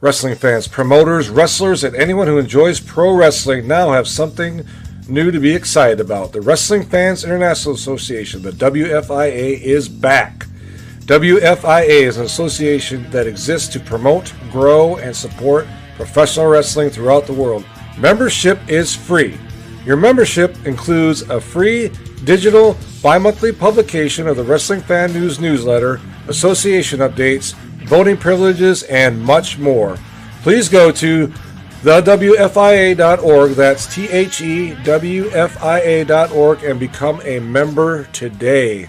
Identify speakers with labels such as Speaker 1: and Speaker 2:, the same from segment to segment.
Speaker 1: Wrestling fans, promoters, wrestlers, and anyone who enjoys pro wrestling now have something new to be excited about. The Wrestling Fans International Association, the WFIA, is back. WFIA is an association that exists to promote, grow, and support professional wrestling throughout the world. Membership is free. Your membership includes a free digital bi-monthly publication of the Wrestling Fan News newsletter, association updates, voting privileges, and much more. Please go to thewfia.org, that's THEWFIA.org, and become a member today.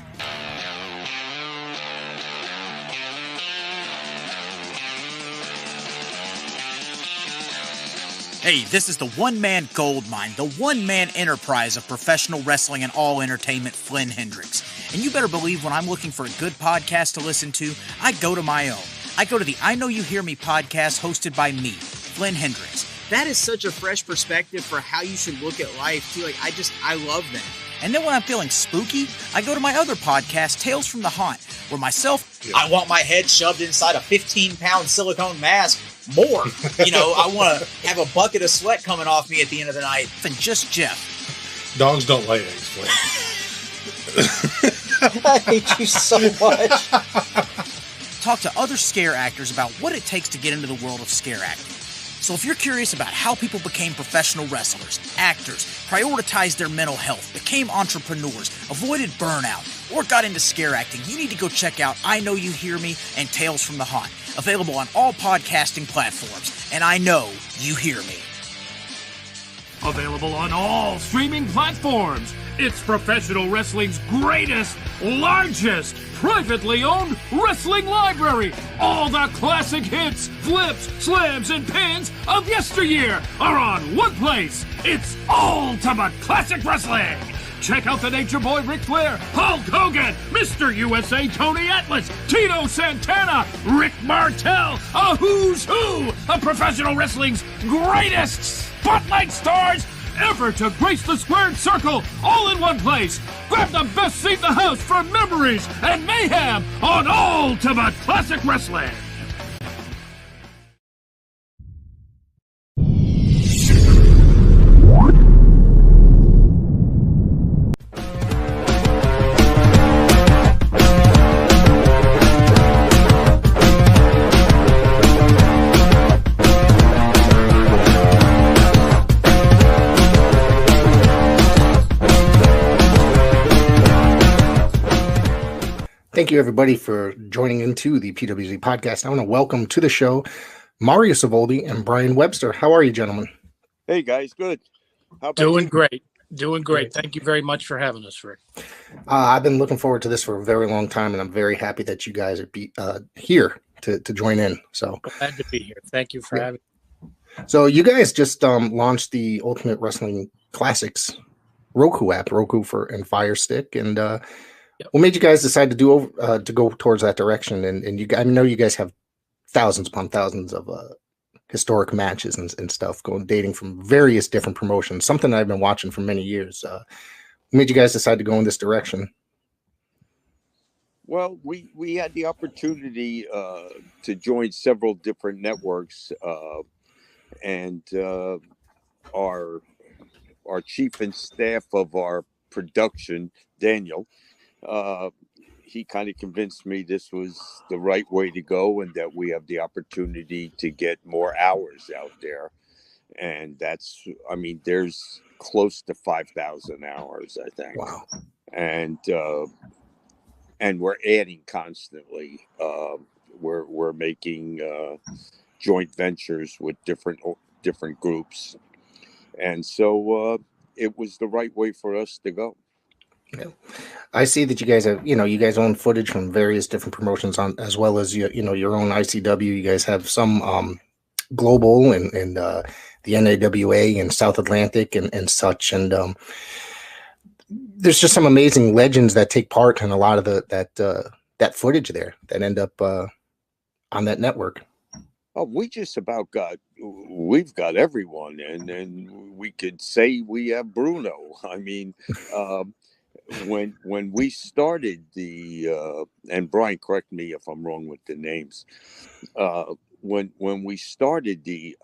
Speaker 2: Hey, this is the one-man gold mine, the one-man enterprise of professional wrestling and all entertainment, Flynn Hendricks. And you better believe when I'm looking for a good podcast to listen to, I go to my own. I go to the I Know You Hear Me podcast hosted by me, Flynn Hendricks. That is such a fresh perspective for how you should look at life, too. I love that. And then when I'm feeling spooky, I go to my other podcast, Tales from the Haunt, where I want my head shoved inside a 15-pound silicone mask. More. I want to have a bucket of sweat coming off me at the end of the night than just Jeff.
Speaker 3: Dogs don't lay eggs, Flynn.
Speaker 2: I hate you so much. Talk to other scare actors about what it takes to get into the world of scare acting. So if you're curious about how people became professional wrestlers, actors, prioritized their mental health, became entrepreneurs, avoided burnout, or got into scare acting, you need to go check out I Know You Hear Me and Tales from the Haunt, available on all podcasting platforms. And I know you hear me.
Speaker 4: Available on all streaming platforms. It's professional wrestling's greatest, largest, privately owned wrestling library. All the classic hits, flips, slams, and pins of yesteryear are on one place. It's Ultimate Classic Wrestling. Check out the Nature Boy Ric Flair, Hulk Hogan, Mr. USA Tony Atlas, Tito Santana, Rick Martel, a who's who of professional wrestling's greatest spotlight stars ever to grace the squared circle, all in one place. Grab the best seat in the house for memories and mayhem on Ultimate Classic Wrestling.
Speaker 5: Thank you, everybody, for joining into the PWZ podcast. I want to welcome to the show Mario Savoldi and Brian Webster. How are you, gentlemen?
Speaker 6: Hey, guys. Good. How about
Speaker 4: Doing
Speaker 6: you?
Speaker 4: great. Doing great. Thank you very much for having us, Rick.
Speaker 5: I've been looking forward to this for a very long time, and I'm very happy that you guys are here to join in. So
Speaker 4: glad to be here. Thank you for having me.
Speaker 5: So you guys just launched the Ultimate Wrestling Classics Roku app, Roku and Fire Stick, and what made you guys decide to go towards that direction? And I know you guys have thousands upon thousands of historic matches and stuff dating from various different promotions. Something I've been watching for many years. What made you guys decide to go in this direction?
Speaker 6: Well, we had the opportunity to join several different networks, and our chief and staff of our production, Daniel. He kind of convinced me this was the right way to go and that we have the opportunity to get more hours out there. And there's close to 5,000 hours, I think.
Speaker 5: Wow.
Speaker 6: And we're adding constantly. We're making joint ventures with different groups. And so it was the right way for us to go.
Speaker 5: Yeah. I see that you guys have, you guys own footage from various different promotions as well as your own ICW. You guys have some global and the NAWA and South Atlantic and such. And there's just some amazing legends that take part in a lot of that footage there that end up on that network.
Speaker 6: Oh, we've got everyone, and we could say we have Bruno. I mean, when we started and Brian, correct me if I'm wrong with the names, when we started the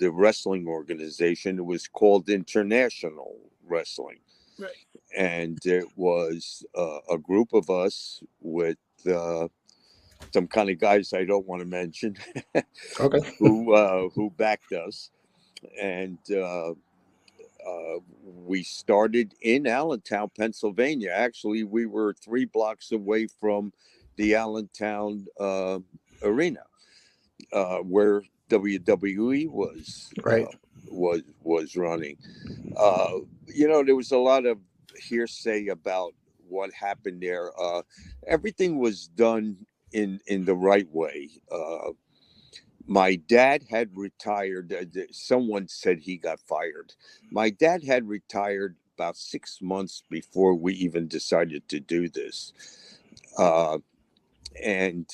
Speaker 6: wrestling organization, it was called International Wrestling.
Speaker 3: Right.
Speaker 6: And it was a group of us with some kind of guys I don't want to mention,
Speaker 5: Okay.
Speaker 6: who backed us. And we started in Allentown, Pennsylvania. Actually, we were 3 blocks away from the Allentown arena, where WWE
Speaker 5: Right.
Speaker 6: was running. There was a lot of hearsay about what happened there. Everything was done in the right way. My dad had retired. Someone said he got fired. My dad had retired about 6 months before we even decided to do this. And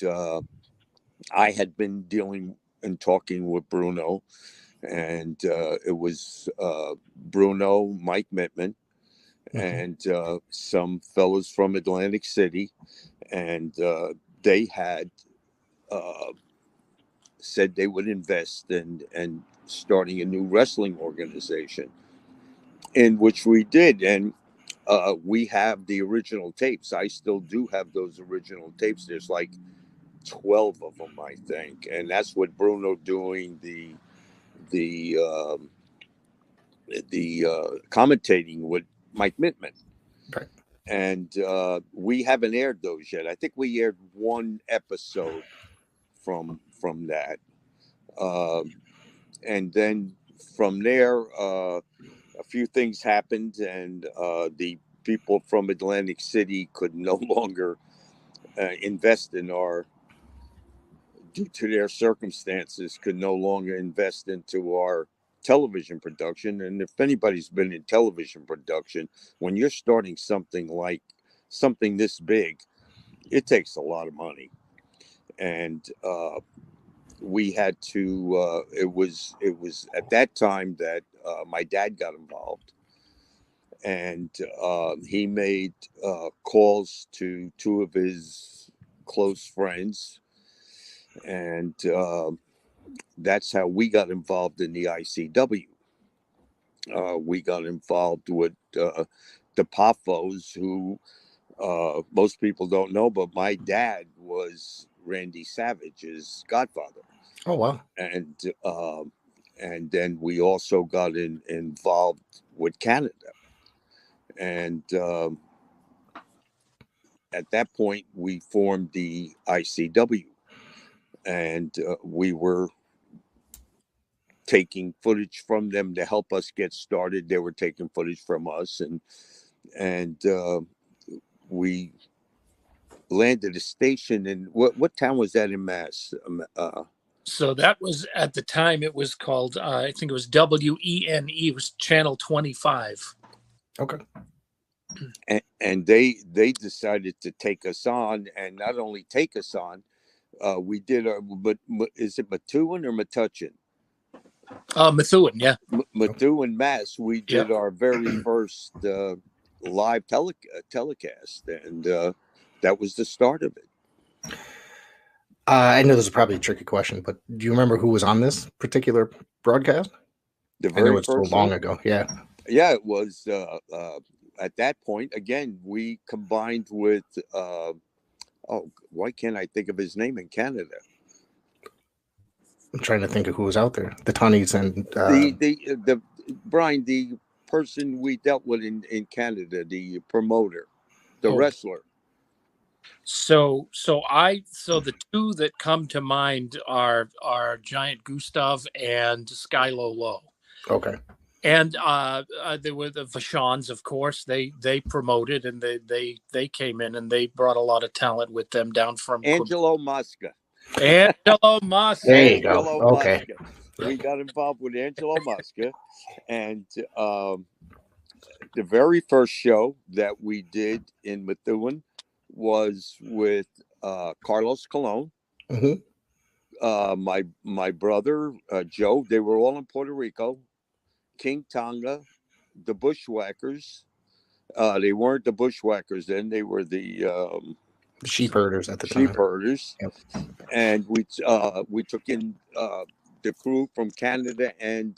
Speaker 6: I had been dealing and talking with Bruno, and it was Bruno, Mike Mittman, and some fellows from Atlantic City, and they had said they would invest in starting a new wrestling organization, in which we did. And we have the original tapes. I still do have those original tapes. There's like 12 of them, I think, and that's what Bruno doing the commentating with Mike Mittman.
Speaker 5: Right.
Speaker 6: And we haven't aired those yet. I think we aired one episode from that, and then from there, a few things happened, and the people from Atlantic City could no longer invest in our, due to their circumstances, could no longer invest into our television production. And if anybody's been in television production, when you're starting something this big, it takes a lot of money. And we had to, it was at that time that my dad got involved, and he made calls to 2 of his close friends, and that's how we got involved in the ICW. We got involved with the Poffos, who most people don't know, but my dad was Randy Savage's godfather.
Speaker 5: Oh, wow.
Speaker 6: And then we also got involved with Canada. And at that point, we formed the ICW. And we were taking footage from them to help us get started. They were taking footage from us, and we landed a station in what town was that in Mass?
Speaker 3: So that was, at the time, it was called, I think it was WENE. It was Channel 25.
Speaker 5: Okay.
Speaker 6: And they decided to take us on, and not only take us on, we did our, but is it Methuen or Metuchen?
Speaker 3: Methuen, yeah.
Speaker 6: Methuen, Mass. We did our very first live telecast, and that was the start of it.
Speaker 5: I know this is probably a tricky question, but do you remember who was on this particular broadcast? I know it's so long ago. Yeah.
Speaker 6: Yeah, it was at that point. Again, we combined with why can't I think of his name in Canada?
Speaker 5: I'm trying to think of who was out there. The Tunnies and
Speaker 6: the Brian, the person we dealt with in Canada, the promoter, the wrestler.
Speaker 3: So the 2 that come to mind are Giant Gustav and Skylo Low.
Speaker 5: Okay.
Speaker 3: And there were the Vachons, of course. They promoted, and they came in, and they brought a lot of talent with them down from
Speaker 6: Angelo Mosca.
Speaker 3: Angelo Mosca.
Speaker 5: There you go. Okay.
Speaker 6: Mosca. We got involved with Angelo Mosca, and the very first show that we did in Methuen was with Carlos Colon, my brother Joe. They were all in Puerto Rico. King Tonga, the Bushwhackers. They weren't the Bushwhackers then. They were the
Speaker 5: sheep herders at the time.
Speaker 6: Sheep herders.
Speaker 5: Yep.
Speaker 6: And we took in the crew from Canada and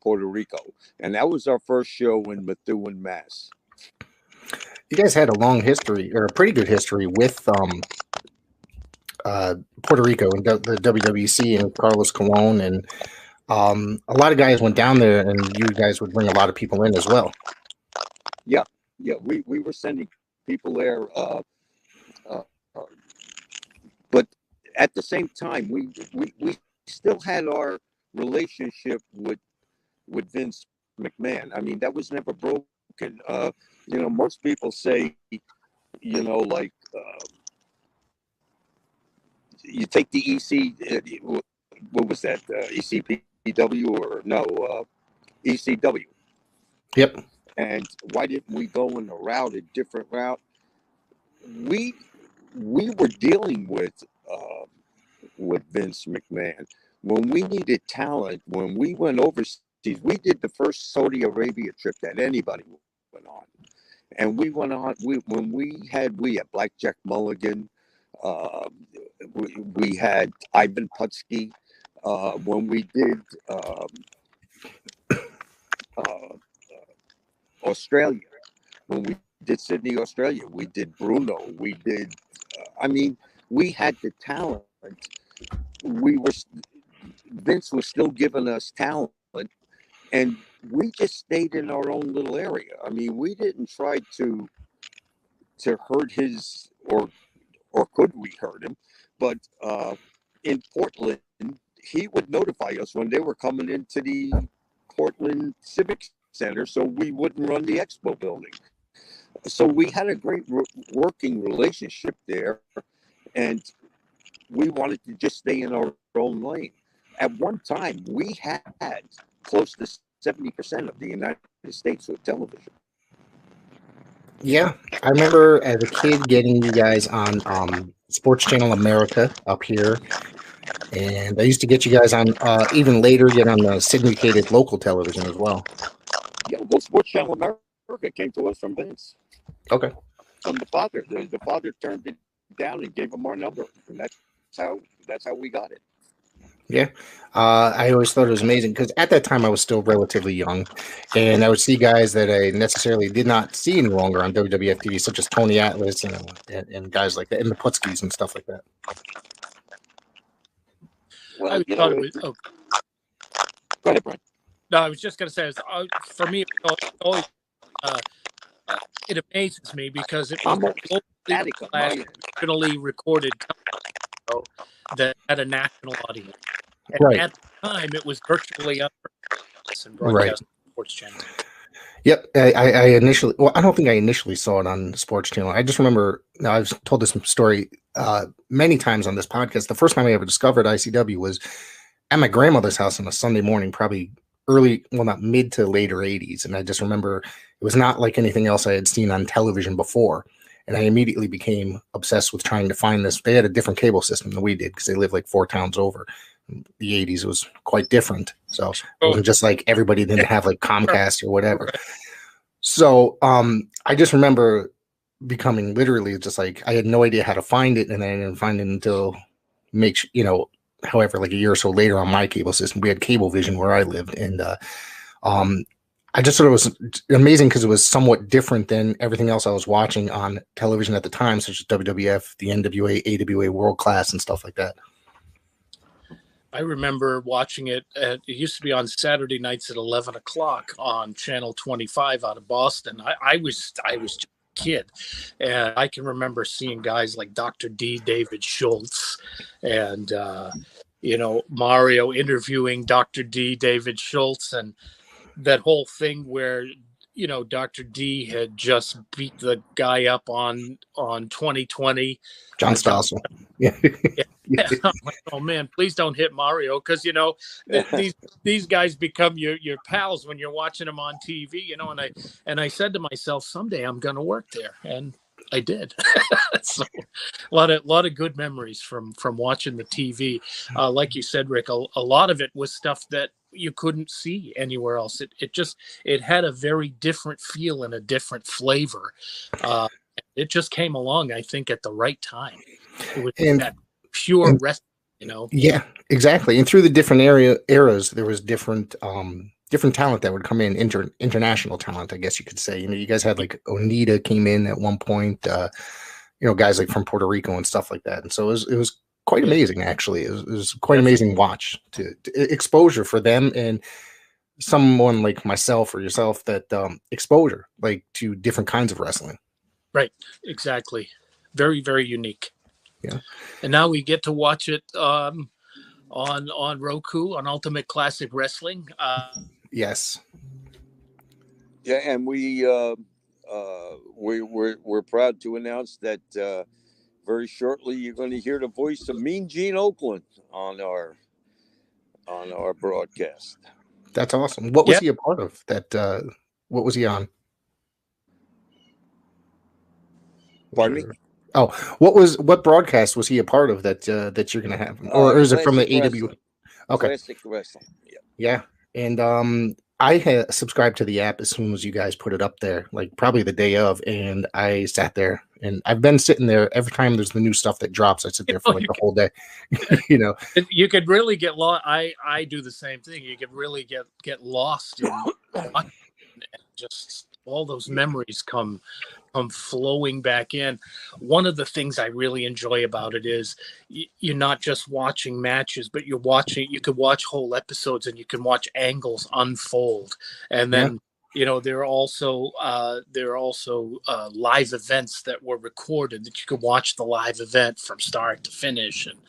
Speaker 6: Puerto Rico, and that was our first show in Methuen, Mass.
Speaker 5: You guys had a long history, or a pretty good history, with Puerto Rico and the WWC and Carlos Colon, and a lot of guys went down there, and you guys would bring a lot of people in as well.
Speaker 6: Yeah, we were sending people there, but at the same time, we still had our relationship with Vince McMahon. I mean, that was never broken. Most people say, like, you take the EC, what was that, ECPW or no, ECW.
Speaker 5: Yep.
Speaker 6: And why didn't we go in a different route? We were dealing with Vince McMahon when we needed talent. When we went overseas, we did the first Saudi Arabia trip that anybody went on, and we went on. We had Blackjack Mulligan. We had Ivan Putski. When we did Australia, when we did Sydney, Australia, we did Bruno. We did. We had the talent. Vince was still giving us talent, and we just stayed in our own little area. I mean, we didn't try to hurt his, or could we hurt him? But in Portland, he would notify us when they were coming into the Portland Civic Center, so we wouldn't run the expo building. So we had a great working relationship there, and we wanted to just stay in our own lane. At one time, we had close to 70% of the United States with television.
Speaker 5: Yeah, I remember as a kid getting you guys on Sports Channel America up here, and I used to get you guys on even later, get on the syndicated local television as well.
Speaker 6: Yeah, well, Sports Channel America came to us from Vince.
Speaker 5: Okay.
Speaker 6: From the father. The father turned it down and gave him our number, and that's how we got it.
Speaker 5: Yeah, I always thought it was amazing because at that time I was still relatively young, and I would see guys that I necessarily did not see any longer on WWF TV, such as Tony Atlas and guys like that, and the Putskis and stuff like that.
Speaker 6: Well,
Speaker 3: I thought it was.
Speaker 6: Go ahead, Brian.
Speaker 3: No, I was just going to say, for me, it amazes me because it was nationally recorded that had a national audience. And
Speaker 5: right.
Speaker 3: At the time, it was virtually unheard and broadcast on Sports Channel.
Speaker 5: Yep. I initially, well, I don't think I initially saw it on the Sports Channel. I just remember, I've told this story many times on this podcast. The first time I ever discovered ICW was at my grandmother's house on a Sunday morning, probably not mid to later 80s. And I just remember it was not like anything else I had seen on television before. And I immediately became obsessed with trying to find this. They had a different cable system than we did because they lived like 4 towns over. In the 80s was quite different. So it wasn't just like everybody didn't have like Comcast or whatever. So I just remember becoming literally just like, I had no idea how to find it. And I didn't find it until however, like a year or so later on my cable system. We had Cablevision where I lived. And I just thought it was amazing because it was somewhat different than everything else I was watching on television at the time, such as WWF, the NWA, AWA, World Class, and stuff like that.
Speaker 3: I remember watching it. It used to be on Saturday nights at 11 o'clock on Channel 25 out of Boston. I was just a kid, and I can remember seeing guys like Dr. D, David Schultz, and Mario interviewing Dr. D, David Schultz, and that whole thing where Dr. D had just beat the guy up on 2020.
Speaker 5: John Stossel. Yeah.
Speaker 3: I'm like, oh man, please don't hit Mario, because these guys become your pals when you're watching them on TV. And I said to myself, someday I'm going to work there, and I did. So a lot of good memories from watching the TV. Like you said, Rick, a lot of it was stuff that you couldn't see anywhere else. It had a very different feel and a different flavor. It just came along, I think, at the right time. It was
Speaker 5: And-
Speaker 3: that pure wrestling, you know.
Speaker 5: Yeah, exactly. And through the different eras, there was different talent that would come in, international talent, I guess you could say. You know, you guys had like Onita came in at one point, you know, guys like from Puerto Rico and stuff like that. And so it was quite amazing, actually. It was quite amazing watch to exposure for them and someone like myself or yourself that exposure like to different kinds of wrestling.
Speaker 3: Right, exactly. Very, very unique.
Speaker 5: Yeah.
Speaker 3: And now we get to watch it on Roku on Ultimate Classic Wrestling.
Speaker 5: Yes.
Speaker 6: Yeah, and we're proud to announce that very shortly you're going to hear the voice of Mean Gene Oakland on our broadcast.
Speaker 5: That's awesome. What was he a part of? What was he on?
Speaker 6: Pardon me?
Speaker 5: Oh, what broadcast was he a part of that you're going to have? Or is it from the AW? Okay.
Speaker 6: Classic Wrestling. Yeah.
Speaker 5: Yeah. And I had subscribed to the app as soon as you guys put it up there, like probably the day of, and I sat there and I've been sitting there every time there's the new stuff that drops. I sit there for like the whole day. You know,
Speaker 3: you could really get lost. I do the same thing. You could really get lost in just all those memories come flowing back in. One of the things I really enjoy about it is you're not just watching matches, but you could watch whole episodes and you can watch angles unfold. And then, you know, there are also live events that were recorded that you could watch the live event from start to finish, and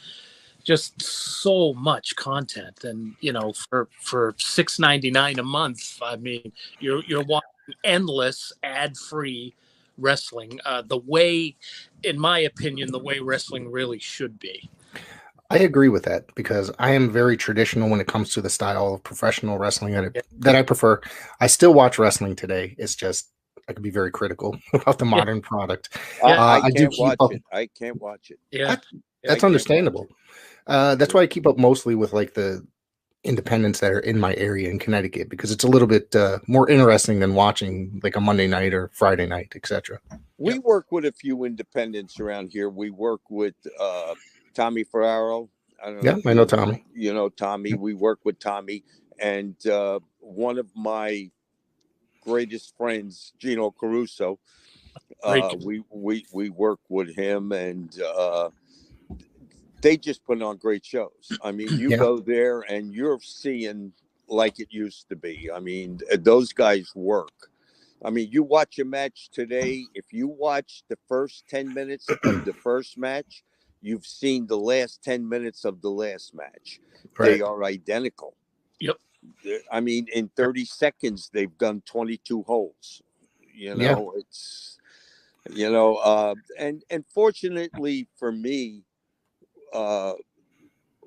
Speaker 3: just so much content. And, you know, for $6.99 a month, I mean, you're watching endless ad-free wrestling, the way, in my opinion, the way wrestling really should be.
Speaker 5: I agree with that because I am very traditional when it comes to the style of professional wrestling that I prefer. I still watch wrestling today. It's just I can be very critical about the modern product.
Speaker 6: I can't watch it. I can't watch it.
Speaker 3: Yeah,
Speaker 5: that's understandable. That's why I keep up mostly with like the independents that are in my area in Connecticut, because it's a little bit more interesting than watching like a Monday night or Friday night, etc.
Speaker 6: We work with a few independents around here. We work with Tommy Ferraro.
Speaker 5: I know Tommy.
Speaker 6: You know Tommy. We work with Tommy, and one of my greatest friends, Gino Caruso. We work with him, and they just put on great shows. I mean, you go there and you're seeing like it used to be. I mean, those guys work. I mean, you watch a match today, if you watch the first 10 minutes of the first match, you've seen the last 10 minutes of the last match. Right. They are identical.
Speaker 3: Yep.
Speaker 6: I mean, in 30 seconds, they've done 22 holes. You know, it's, you know, and fortunately for me,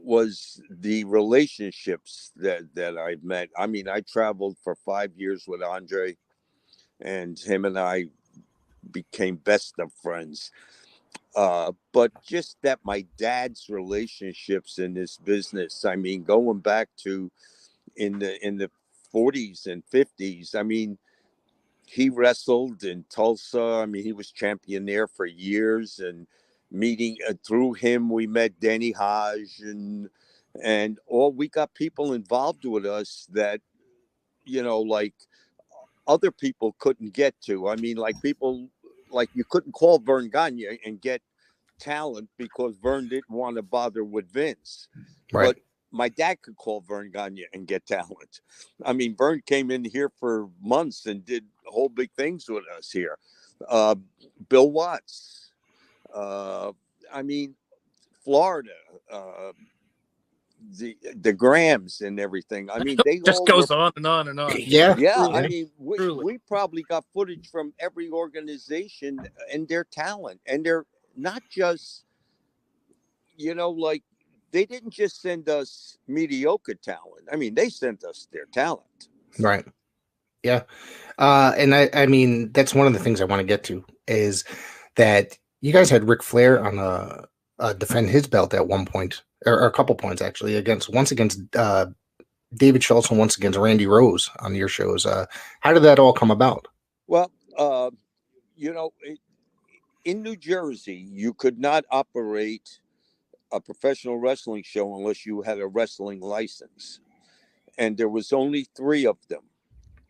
Speaker 6: was the relationships that I've met. I mean, I traveled for 5 years with Andre, and him and I became best of friends. But just that my dad's relationships in this business, I mean, going back to in the 40s and 50s, I mean, he wrestled in Tulsa. I mean, he was champion there for years, and meeting through him, we met Danny Hodge and all. We got people involved with us that, you know, like other people couldn't get to. I mean, like people, like you couldn't call Verne Gagne and get talent because Verne didn't want to bother with Vince. Right. But my dad could call Verne Gagne and get talent. I mean, Verne came in here for months and did whole big things with us here. Bill Watts. I mean, Florida, the Grahams and everything. I mean, they
Speaker 3: just goes on and on and on.
Speaker 6: Yeah. I mean, we probably got footage from every organization and their talent, and they're not just, you know, like they didn't just send us mediocre talent. I mean, they sent us their talent.
Speaker 5: Right. Yeah. And I mean, that's one of the things I want to get to is that you guys had Ric Flair on defend his belt at one point, or a couple points actually, once against David Schultz and once against Randy Rose on your shows. How did that all come about?
Speaker 6: Well, you know, in New Jersey, you could not operate a professional wrestling show unless you had a wrestling license. And there was only 3 of them.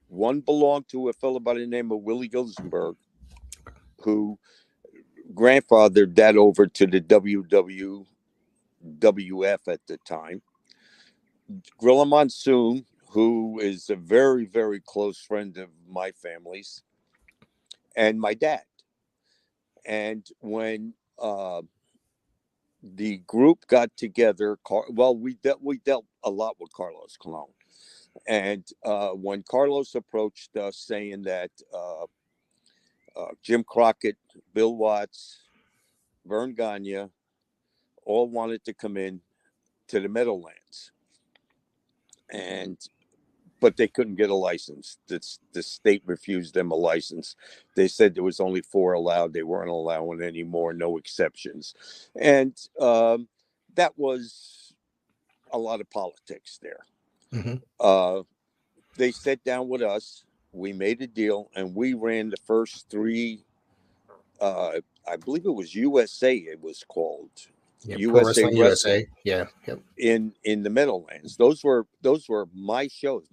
Speaker 6: One belonged to a fellow by the name of Willie Gilzenberg, who grandfathered that over to the WWF at the time. Gorilla Monsoon, who is a very, very close friend of my family's, and my dad. And when the group got together, we dealt a lot with Carlos Colon. And when Carlos approached us saying that Jim Crockett, Bill Watts, Verne Gagne all wanted to come in to the Meadowlands, but they couldn't get a license. The state refused them a license. They said there was only 4 allowed. They weren't allowing any more, no exceptions. And that was a lot of politics there.
Speaker 5: Mm-hmm.
Speaker 6: They sat down with us. We made a deal, and we ran the first 3. I believe it was USA. It was called
Speaker 5: USA. Yeah. Yep.
Speaker 6: In the Meadowlands. Those were my shows.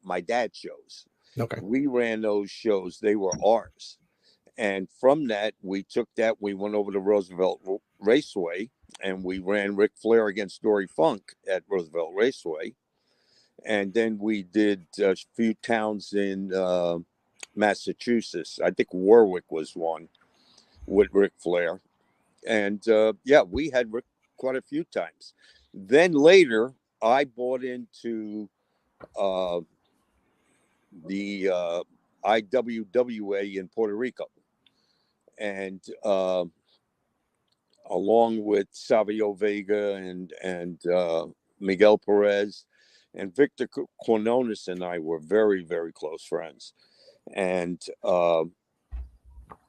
Speaker 6: My dad's shows.
Speaker 5: Okay.
Speaker 6: We ran those shows. They were ours. And from that, we went over to Roosevelt Raceway, and we ran Ric Flair against Dory Funk at Roosevelt Raceway. And then we did a few towns in Massachusetts. I think Warwick was one with Ric Flair. And we had Rick quite a few times. Then later, I bought into the IWWA in Puerto Rico. And along with Savio Vega and Miguel Perez, and Victor Quinones and I were very, very close friends. And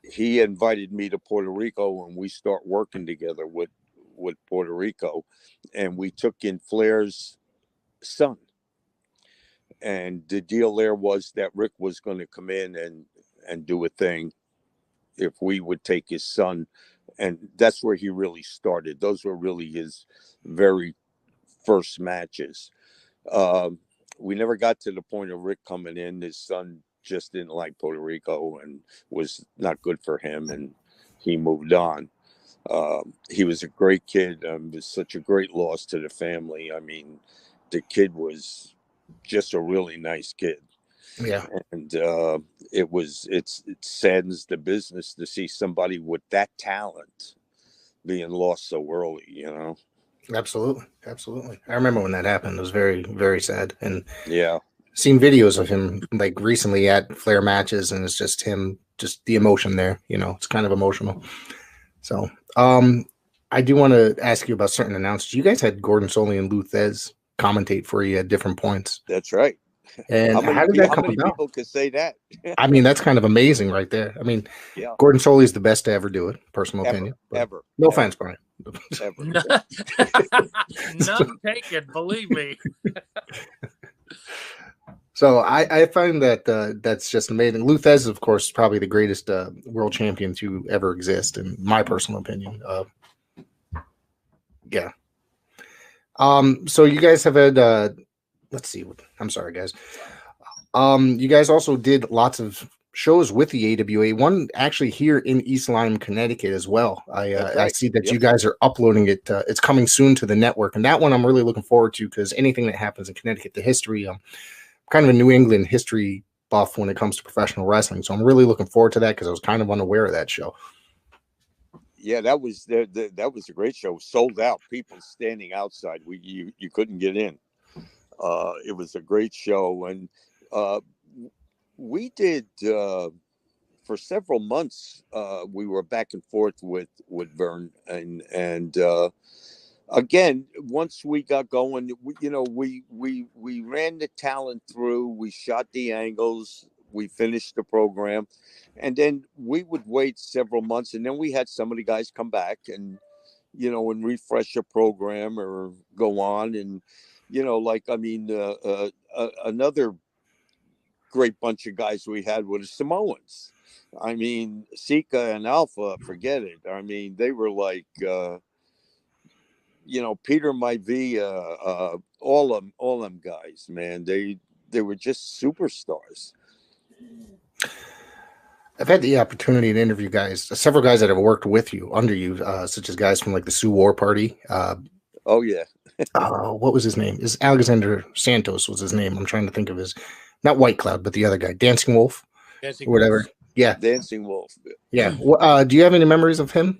Speaker 6: he invited me to Puerto Rico, and we start working together with Puerto Rico, and we took in Flair's son. And the deal there was that Rick was going to come in and do a thing if we would take his son. And that's where he really started. Those were really his very first matches. We never got to the point of Rick coming in. His son just didn't like Puerto Rico and was not good for him, and he moved on. He was a great kid. It was such a great loss to the family. I mean, the kid was just a really nice kid.
Speaker 5: Yeah.
Speaker 6: And it saddens the business to see somebody with that talent being lost so early, you know?
Speaker 5: Absolutely. I remember when that happened. It was very, very sad. And
Speaker 6: yeah,
Speaker 5: seen videos of him like recently at Flair matches, and it's just him, just the emotion there. You know, it's kind of emotional. So, I do want to ask you about certain announcers. You guys had Gordon Soley and Lou Thez commentate for you at different points.
Speaker 6: That's right.
Speaker 5: And how did that come about? How many
Speaker 6: people could say that?
Speaker 5: I mean, that's kind of amazing right there. I mean,
Speaker 6: yeah.
Speaker 5: Gordon Soley is the best to ever do it. Personal opinion.
Speaker 6: Ever.
Speaker 5: No offense, Brian.
Speaker 6: Ever.
Speaker 3: None taken, believe me.
Speaker 5: So I find that that's just amazing. Lou Thez is, of course, probably the greatest world champion to ever exist, in my personal opinion. Yeah. So you guys have had, let's see. I'm sorry, guys. You guys also did lots of shows with the AWA. One actually here in East Lyme, Connecticut, as well. I see that you guys are uploading it. It's coming soon to the network, and that one I'm really looking forward to, because anything that happens in Connecticut, the history. Kind of a New England history buff when it comes to professional wrestling, so I'm really looking forward to that, because I was kind of unaware of that show.
Speaker 6: Yeah, that was that was a great show. Sold out, people standing outside. You couldn't get in. It was a great show, and we did for several months. We were back and forth with Verne, and again, once we got going, we ran the talent through. We shot the angles. We finished the program, and then we would wait several months, and then we had some of the guys come back and refresh a program or go on, and another great bunch of guys we had were the Samoans. I mean, Sika and Alpha, forget it. I mean, they were like, Peter Maivia, all them guys, man. They were just superstars.
Speaker 5: I've had the opportunity to interview several guys that have worked with you, under you, such as guys from like the Sioux War Party.
Speaker 6: Oh yeah.
Speaker 5: What was his name? Is Alexander Santos was his name. I'm trying to think of not White Cloud, but the other guy, Dancing Wolf, or whatever.
Speaker 3: Wolf.
Speaker 5: Yeah,
Speaker 6: Dancing Wolf.
Speaker 5: Yeah. Do you have any memories of him?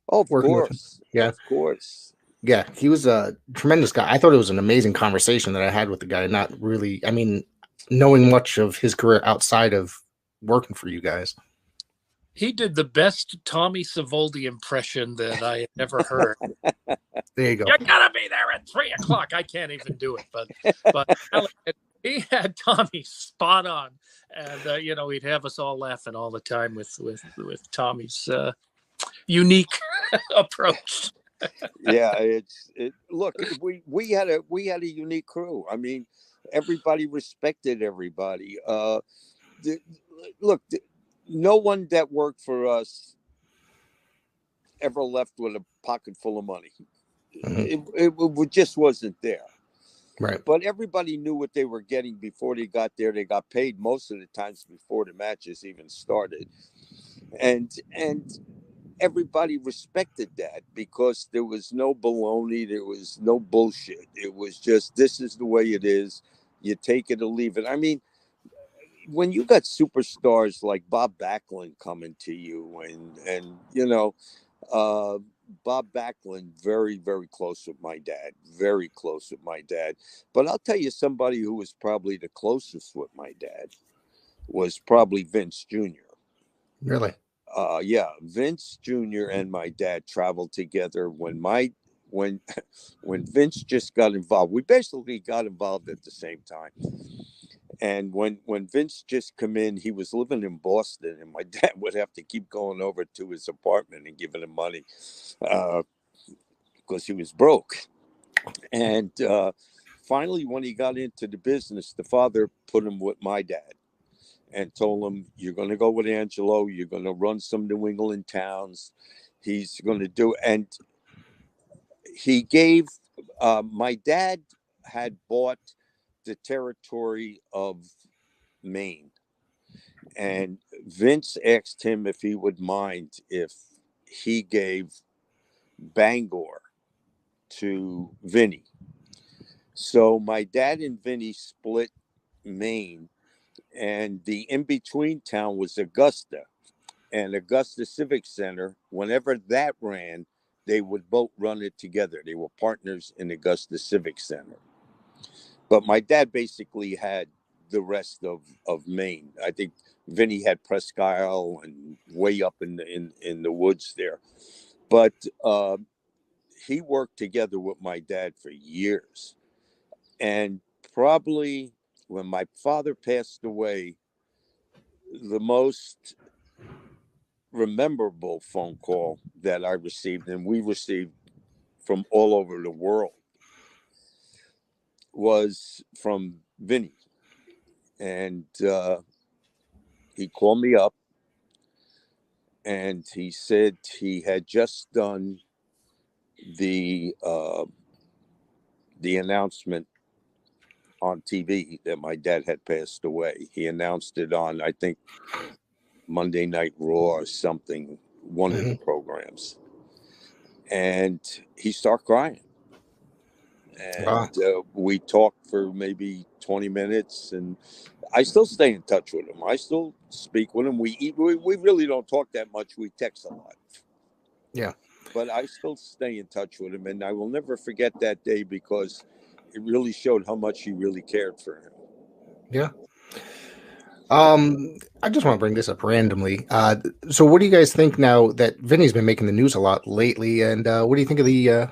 Speaker 6: Oh, of course.
Speaker 5: Yeah,
Speaker 6: of course.
Speaker 5: Yeah, he was a tremendous guy. I thought it was an amazing conversation that I had with the guy. Not really, I mean, knowing much of his career outside of working for you guys.
Speaker 3: He did the best Tommy Savoldi impression that I had ever heard.
Speaker 5: There you go.
Speaker 3: You gotta be there at 3:00. I can't even do it, but he had Tommy spot on, and he'd have us all laughing all the time with Tommy's unique approach.
Speaker 6: Yeah, look, we had a unique crew. I mean, everybody respected everybody. No one that worked for us ever left with a pocket full of money. Mm-hmm. It just wasn't there.
Speaker 5: Right.
Speaker 6: But everybody knew what they were getting before they got there. They got paid most of the times before the matches even started. And everybody respected that because there was no baloney. There was no bullshit. It was just, this is the way it is. You take it or leave it. I mean, when you got superstars like Bob Backlund coming to you and Bob Backlund, very, very close with my dad, But I'll tell you, somebody who was probably the closest with my dad was probably Vince Jr.
Speaker 5: Really?
Speaker 6: Yeah, Vince Jr. and my dad traveled together when Vince just got involved. We basically got involved at the same time. And when Vince just come in, he was living in Boston, and my dad would have to keep going over to his apartment and giving him money because he was broke. And finally, when he got into the business, the father put him with my dad and told him, you're going to go with Angelo. You're going to run some New England towns. He's going to do. And he gave my dad had bought the territory of Maine, and Vince asked him if he would mind if he gave Bangor to Vinny. So my dad and Vinny split Maine, and the in-between town was Augusta, and Augusta Civic Center, whenever that ran, they would both run it together. They were partners in Augusta Civic Center. But my dad basically had the rest of Maine. I think Vinny had Presque Isle and way up in the woods there. But he worked together with my dad for years. And probably when my father passed away, the most memorable phone call that I received, and we received from all over the world, was from Vinny. And he called me up and he said he had just done the announcement on TV that my dad had passed away. He announced it on, I think, Monday Night Raw or something, one of the programs. And he started crying. And we talked for maybe 20 minutes, and I still stay in touch with him. I still speak with him. We really don't talk that much. We text a lot.
Speaker 5: Yeah.
Speaker 6: But I still stay in touch with him, and I will never forget that day because it really showed how much he really cared for him.
Speaker 5: Yeah. I just want to bring this up randomly. So what do you guys think now that Vinny's been making the news a lot lately? And what do you think of the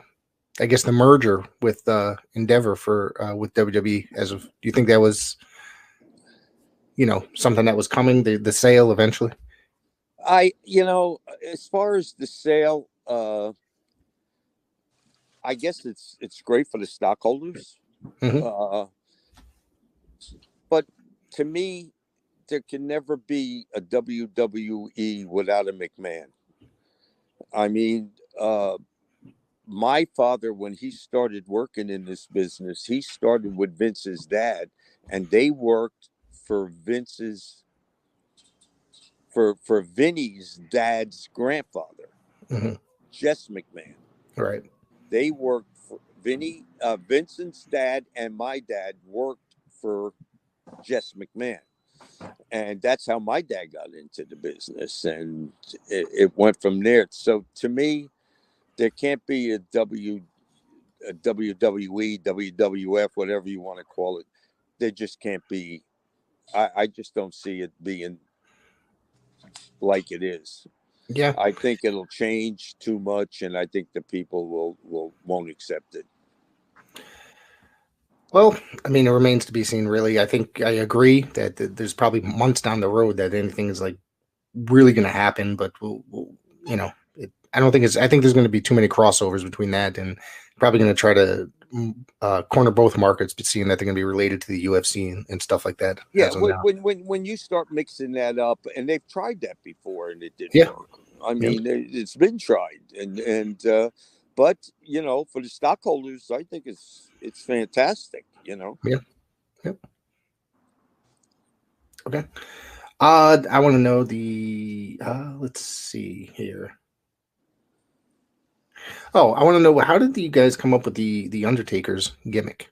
Speaker 5: I guess the merger with Endeavor with WWE? Do you think that was, something that was coming, the sale eventually?
Speaker 6: As far as the sale, I guess it's great for the stockholders.
Speaker 5: Mm-hmm.
Speaker 6: But to me, there can never be a WWE without a McMahon. I mean, my father, when he started working in this business, he started with Vince's dad, and they worked for Vinny's dad's grandfather, Jess McMahon.
Speaker 5: Right.
Speaker 6: They worked for Vincent's dad, and my dad worked for Jess McMahon. And that's how my dad got into the business, and it went from there. So to me, there can't be a WWE, WWF, whatever you want to call it. There just can't be. I just don't see it being like it is.
Speaker 5: Yeah.
Speaker 6: I think it'll change too much, and I think the people won't accept it.
Speaker 5: Well, I mean, it remains to be seen, really. I think I agree that there's probably months down the road that anything is like really going to happen, but we'll I don't think I think there's going to be too many crossovers between that, and probably going to try to corner both markets, but seeing that they're going to be related to the UFC and stuff like that.
Speaker 6: Yeah, when you start mixing that up, and they've tried that before, and it didn't work. I mean, it's been tried, and but for the stockholders, I think it's fantastic.
Speaker 5: Yeah. Yep. Okay. I want to know the. Let's see here. Oh, I want to know, how did you guys come up with the Undertaker's gimmick?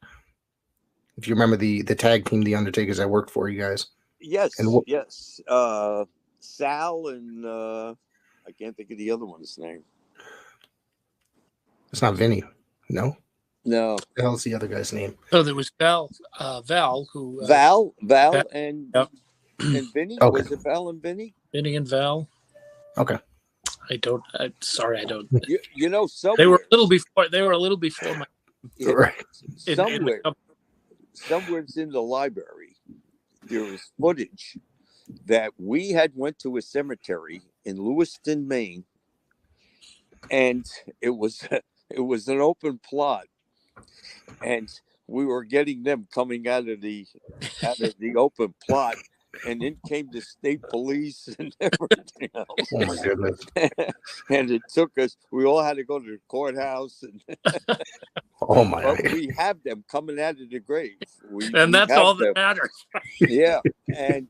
Speaker 5: If you remember the tag team, the Undertakers, that worked for you guys.
Speaker 6: Yes, yes. Sal and I can't think of the other one's name.
Speaker 5: It's not Vinny. No.
Speaker 6: No.
Speaker 5: The hell's the other guy's name?
Speaker 3: So there was Val, who
Speaker 6: Val and Vinny.
Speaker 5: Okay.
Speaker 6: Was it Val and Vinny?
Speaker 3: Vinny and Val.
Speaker 5: Okay.
Speaker 3: I don't. Sorry, I don't.
Speaker 6: Somewhere,
Speaker 3: they were a little before. They were a little before my.
Speaker 5: Right.
Speaker 6: Somewhere's in the library, there was footage that we had went to a cemetery in Lewiston, Maine, and it was an open plot, and we were getting them coming out of the open plot, and in came the state police and everything else.
Speaker 5: Oh my goodness!
Speaker 6: And it took us. We all had to go to the courthouse, and
Speaker 5: oh my!
Speaker 6: But we have them coming out of the grave,
Speaker 3: and that's all that matters.
Speaker 6: Yeah, and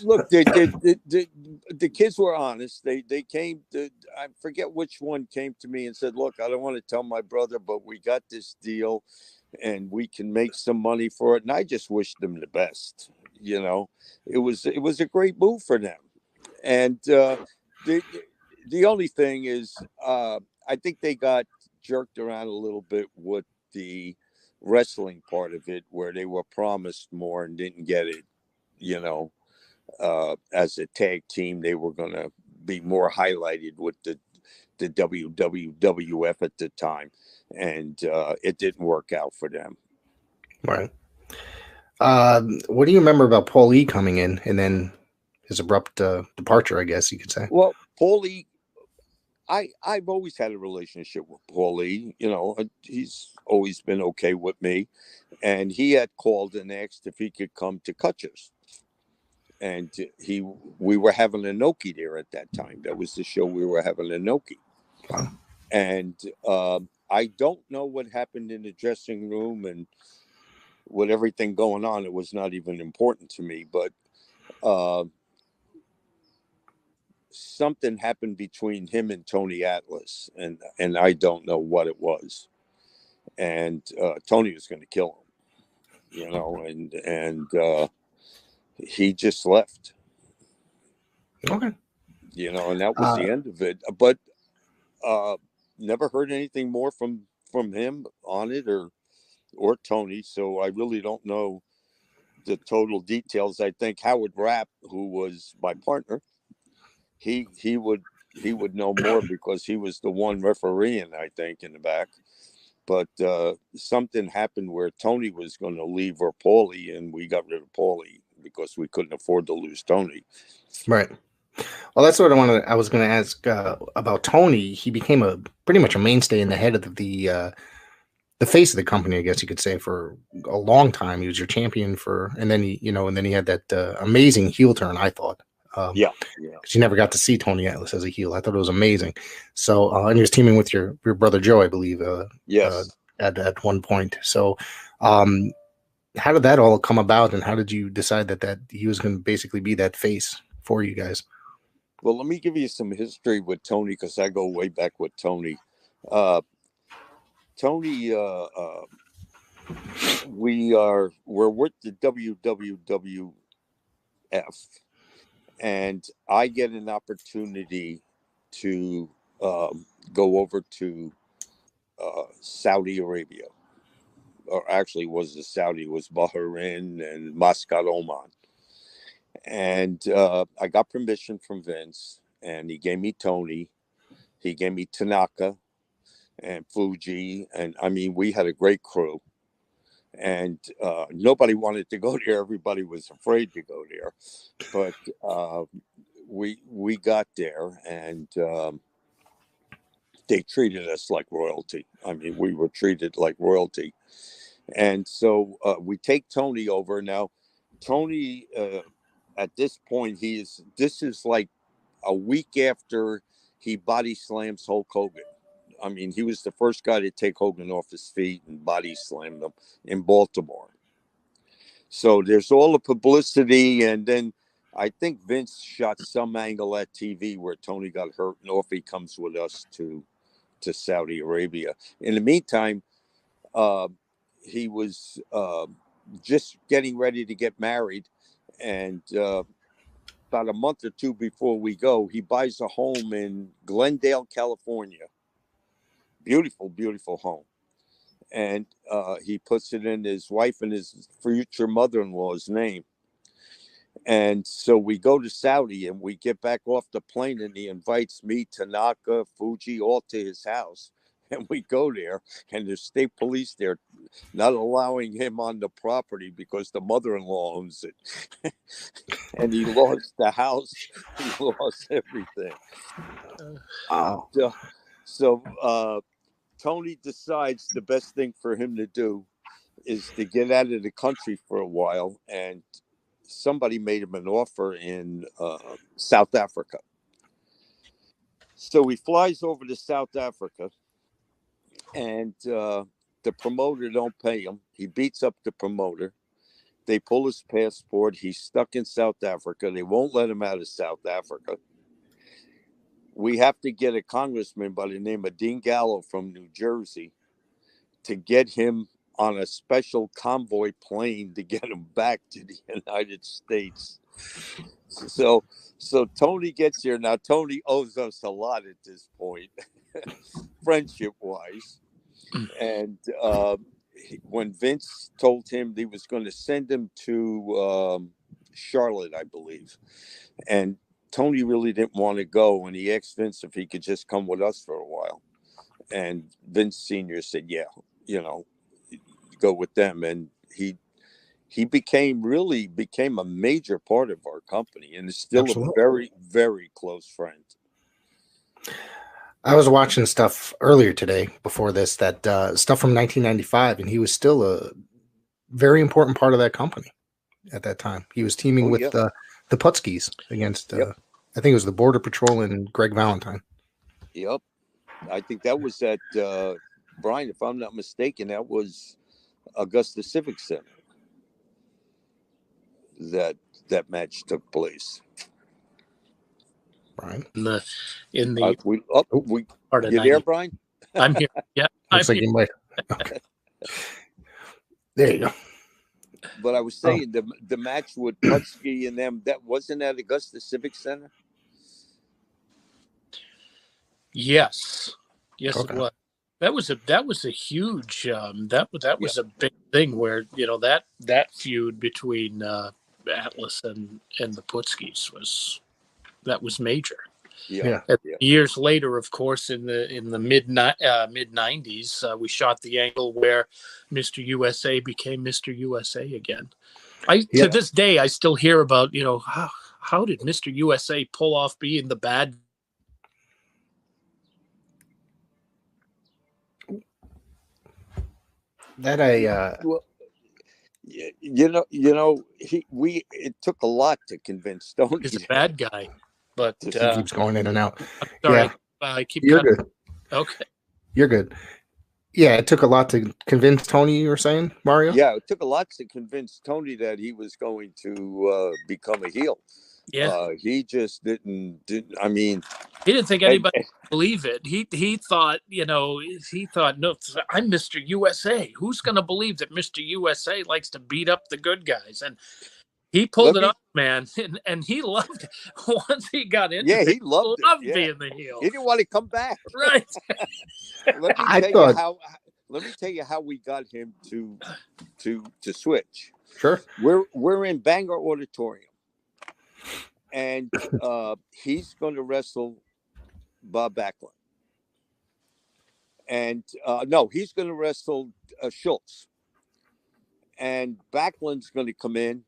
Speaker 6: look, the kids were honest. They came to. I forget which one came to me and said, "Look, I don't want to tell my brother, but we got this deal, and we can make some money for it." And I just wished them the best. It was a great move for them. And the only thing is, I think they got jerked around a little bit with the wrestling part of it, where they were promised more and didn't get it. As a tag team, they were going to be more highlighted with the WWF at the time, and it didn't work out for them.
Speaker 5: Right. What do you remember about Paul E coming in and then his abrupt departure, I guess you could say?
Speaker 6: Well, Paul E, I've always had a relationship with Paul E. He's always been okay with me, and he had called and asked if he could come to Kutcher's. And we were having a Noki there at that time. That was the show we were having a Noki.
Speaker 5: Wow.
Speaker 6: And I don't know what happened in the dressing room and with everything going on. It was not even important to me, but something happened between him and Tony Atlas, and I don't know what it was. And Tony was going to kill him, and he just left.
Speaker 5: Okay.
Speaker 6: And that was the end of it. But never heard anything more from him on it or Tony. So I really don't know the total details. I think Howard Rapp, who was my partner, he would know more because he was the one refereeing, I think, in the back. But something happened where Tony was going to leave or Paulie, and we got rid of Paulie because we couldn't afford to lose Tony.
Speaker 5: Right. Well, that's what I was going to ask about Tony. He became pretty much a mainstay in the head of the the face of the company, I guess you could say, for a long time. He was your champion and then he had that amazing heel turn, I thought.
Speaker 6: Yeah.
Speaker 5: Because you never got to see Tony Atlas as a heel. I thought it was amazing. So, and he was teaming with your brother Joe, I believe.
Speaker 6: Yes.
Speaker 5: At one point. So, how did that all come about, and how did you decide that he was going to basically be that face for you guys?
Speaker 6: Well, let me give you some history with Tony, because I go way back with Tony. Tony, we're with the WWF, and I get an opportunity to go over to Saudi Arabia, or actually was Bahrain and Muscat, Oman. And I got permission from Vince, and he gave me Tony, he gave me Tanaka and Fuji, and I mean, we had a great crew. And nobody wanted to go there. Everybody was afraid to go there, but we got there, and they treated us like royalty. I mean, we were treated like royalty. And so we take Tony over. Now, Tony, at this point, this is like a week after he body slams Hulk Hogan. I mean, he was the first guy to take Hogan off his feet and body slam them in Baltimore. So there's all the publicity, and then I think Vince shot some angle at TV where Tony got hurt, and off he comes with us to Saudi Arabia. In the meantime, he was just getting ready to get married, and about a month or two before we go, he buys a home in Glendale, California. Beautiful, beautiful home. And he puts it in his wife and his future mother-in-law's name. And so we go to Saudi, and we get back off the plane, and he invites me, Tanaka, Fuji, all to his house. And we go there, and there's state police there not allowing him on the property because the mother-in-law owns it. And he lost the house. He lost everything.
Speaker 5: Wow.
Speaker 6: So Tony decides the best thing for him to do is to get out of the country for a while, and somebody made him an offer in South Africa. So he flies over to South Africa, and the promoter don't pay him. He beats up the promoter. They pull his passport. He's stuck in South Africa. They won't let him out of South Africa. We have to get a congressman by the name of Dean Gallo from New Jersey to get him on a special convoy plane to get him back to the United States. So Tony gets here. Now, Tony owes us a lot at this point, friendship-wise. And when Vince told him he was going to send him to Charlotte, I believe, and Tony really didn't want to go, and he asked Vince if he could just come with us for a while. And Vince Sr. said, yeah, go with them. And he became a major part of our company, and is still
Speaker 5: Absolutely.
Speaker 6: a very, very close friend.
Speaker 5: I was watching stuff earlier today before this, that stuff from 1995, and he was still a very important part of that company at that time. He was teaming with the Putskis against, I think it was the Border Patrol and Greg Valentine.
Speaker 6: Yep. I think that was at, Brian, if I'm not mistaken, that was Augusta Civic Center. That match took place.
Speaker 5: Brian?
Speaker 3: In the part of
Speaker 6: you there, Brian?
Speaker 3: I'm here. Yeah.
Speaker 5: Looks like you might. Okay. There you go.
Speaker 6: But I was saying the match with Putski and them, that wasn't at Augusta Civic Center.
Speaker 3: Yes,
Speaker 5: Okay.
Speaker 3: It was. That was a huge that was a big thing where that feud between Atlas and the Putskis was major.
Speaker 6: Yeah.
Speaker 3: Years later, of course, in the mid 90s, we shot the angle where Mr. USA became Mr. USA again. To this day, I still hear about how did Mr. USA pull off being the bad.
Speaker 5: That
Speaker 6: Well, it took a lot to convince Tony.
Speaker 3: He's a bad guy, but
Speaker 5: he keeps going in and out.
Speaker 3: sorry,
Speaker 5: Yeah,
Speaker 3: I keep
Speaker 5: you're
Speaker 3: cutting.
Speaker 5: good.
Speaker 3: Okay.
Speaker 5: You're good. Yeah, it took a lot to convince Tony. You were saying, Mario?
Speaker 6: Yeah, it took a lot to convince Tony that he was going to become a heel.
Speaker 3: Yeah.
Speaker 6: He just didn't. I mean,
Speaker 3: He didn't think anybody would believe it. He thought, no, I'm Mr. USA. Who's going to believe that Mr. USA likes to beat up the good guys? And he pulled it off, man, and he loved it. Once he got into it.
Speaker 6: He loved
Speaker 3: being the heel.
Speaker 6: He didn't want to come back.
Speaker 3: Right.
Speaker 6: Let me tell you how we got him to switch.
Speaker 5: Sure.
Speaker 6: We're in Bangor Auditorium, and he's going to wrestle Bob Backlund. And no, he's going to wrestle Schultz. And Backlund's going to come in,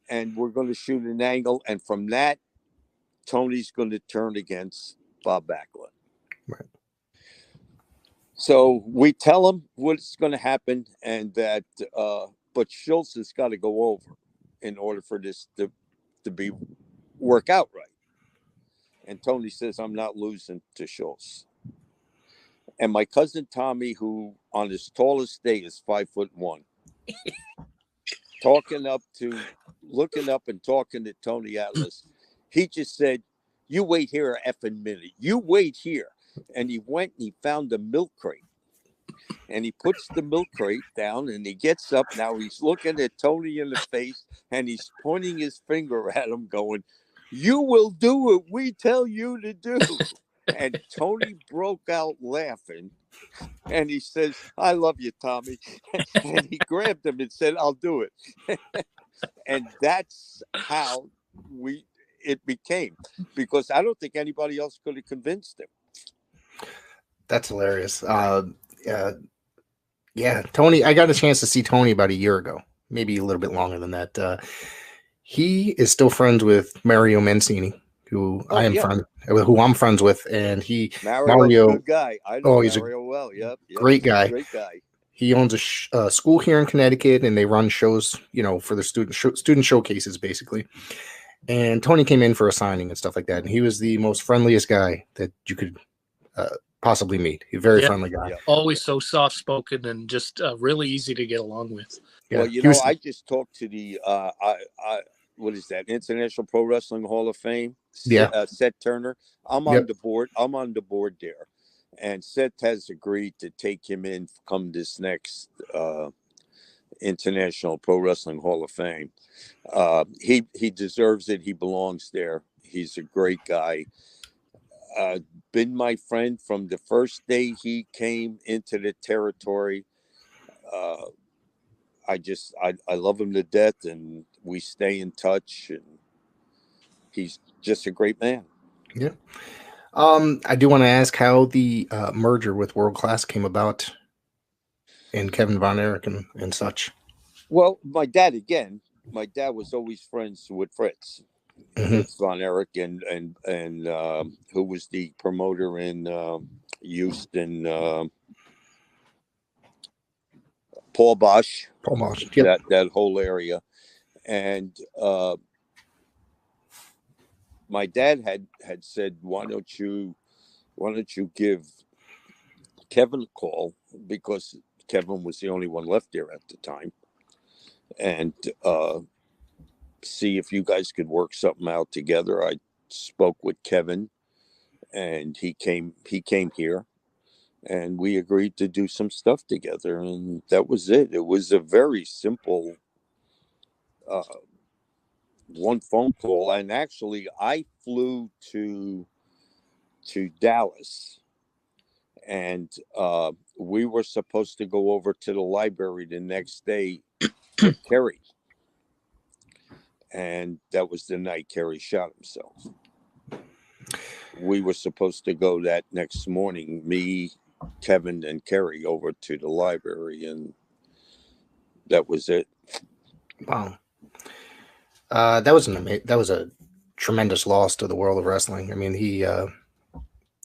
Speaker 6: and we're going to shoot an angle. And from that, Tony's going to turn against Bob Backlund.
Speaker 5: Right.
Speaker 6: So we tell him what's going to happen, and that, but Schultz has got to go over in order for this to work out right. And Tony says, I'm not losing to Schultz. And my cousin Tommy, who on his tallest day is 5'1", looking up and talking to Tony Atlas, he just said, you wait here a effing minute. You wait here. And he went and he found a milk crate. And he puts the milk crate down and he gets up. Now he's looking at Tony in the face and he's pointing his finger at him going, you will do what we tell you to do. And Tony broke out laughing. And he says, I love you, Tommy. And he grabbed him and said, I'll do it. And that's how it became. Because I don't think anybody else could have convinced him.
Speaker 5: That's hilarious. Yeah, Tony, I got a chance to see Tony about a year ago, maybe a little bit longer than that. He is still friends with Mario Mancini, who I'm friends with, and Mario,
Speaker 6: good guy. I know Mario well. Yep,
Speaker 5: great guy.
Speaker 6: Great guy.
Speaker 5: He owns a school here in Connecticut, and they run shows, for the student showcases, basically. And Tony came in for a signing and stuff like that, and he was the most friendliest guy that you could possibly meet. He's a very friendly guy.
Speaker 3: Yeah. Always so soft-spoken and just really easy to get along with.
Speaker 6: Yeah. Well, I just talked to the what is that? International Pro Wrestling Hall of Fame.
Speaker 5: Yeah.
Speaker 6: Seth Turner. I'm on the board. I'm on the board there, and Seth has agreed to take him in come this next International Pro Wrestling Hall of Fame. He deserves it. He belongs there. He's a great guy. Been my friend from the first day he came into the territory. I love him to death, and we stay in touch, and he's just a great man.
Speaker 5: Yeah. I do want to ask how the merger with World Class came about, and Kevin Von Erich and such.
Speaker 6: Well, my dad was always friends with Fritz. Fritz Von Erich and who was the promoter in Houston, Paul Bosch. Yep. That whole area. And my dad had said, why don't you give Kevin a call, because Kevin was the only one left there at the time, and see if you guys could work something out together. I spoke with Kevin, and he came here, and we agreed to do some stuff together, and that was it. It was a very simple one phone call. And actually I flew to Dallas, and we were supposed to go over to the library the next day with Kerry. And that was the night Kerry shot himself. We were supposed to go that next morning, me, Kevin, and Kerry, over to the library, and that was it.
Speaker 5: Wow. That was a tremendous loss to the world of wrestling. I mean,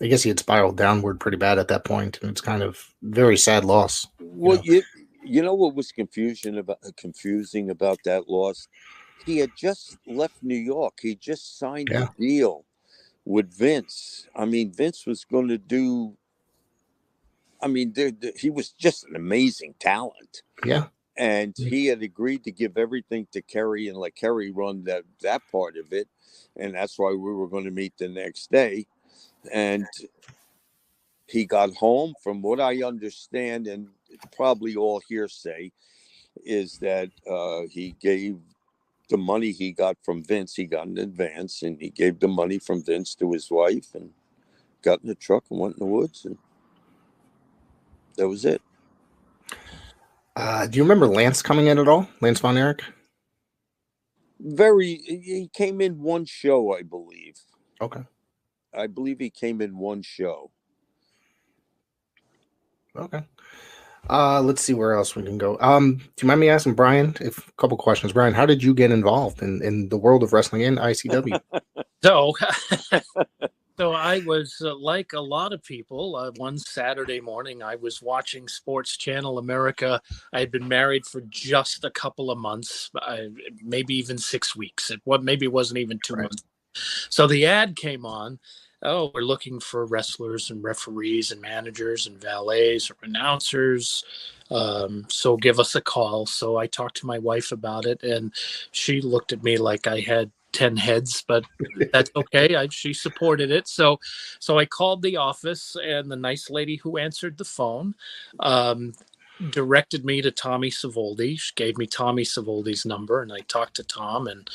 Speaker 5: I guess he had spiraled downward pretty bad at that point, and it's kind of very sad loss.
Speaker 6: Well, you know what was confusing about that loss? He had just left New York. He just signed a deal with Vince. I mean, Vince was going to do. I mean, he was just an amazing talent.
Speaker 5: Yeah.
Speaker 6: And he had agreed to give everything to Kerry and let Kerry run that part of it. And that's why we were going to meet the next day. And he got home, from what I understand, and probably all hearsay, is that he gave the money he got from Vince, he got in advance, and he gave the money from Vince to his wife and got in the truck and went in the woods. And that was it.
Speaker 5: Do you remember Lance coming in at all? Lance Von Erich?
Speaker 6: He came in one show, I believe.
Speaker 5: Okay.
Speaker 6: I believe he came in one show.
Speaker 5: Okay. Let's see where else we can go. Do you mind me asking Brian a couple questions? Brian, how did you get involved in the world of wrestling and ICW?
Speaker 3: So I was like a lot of people. One Saturday morning, I was watching Sports Channel America. I had been married for just a couple of months, maybe even 6 weeks. Maybe it wasn't even 2 months. So the ad came on. Oh, we're looking for wrestlers and referees and managers and valets or announcers. So give us a call. So I talked to my wife about it, and she looked at me like I had 10 heads, but that's okay. She supported it. So I called the office, and the nice lady who answered the phone directed me to Tommy Savoldi. She gave me Tommy Savoldi's number, and I talked to Tom, and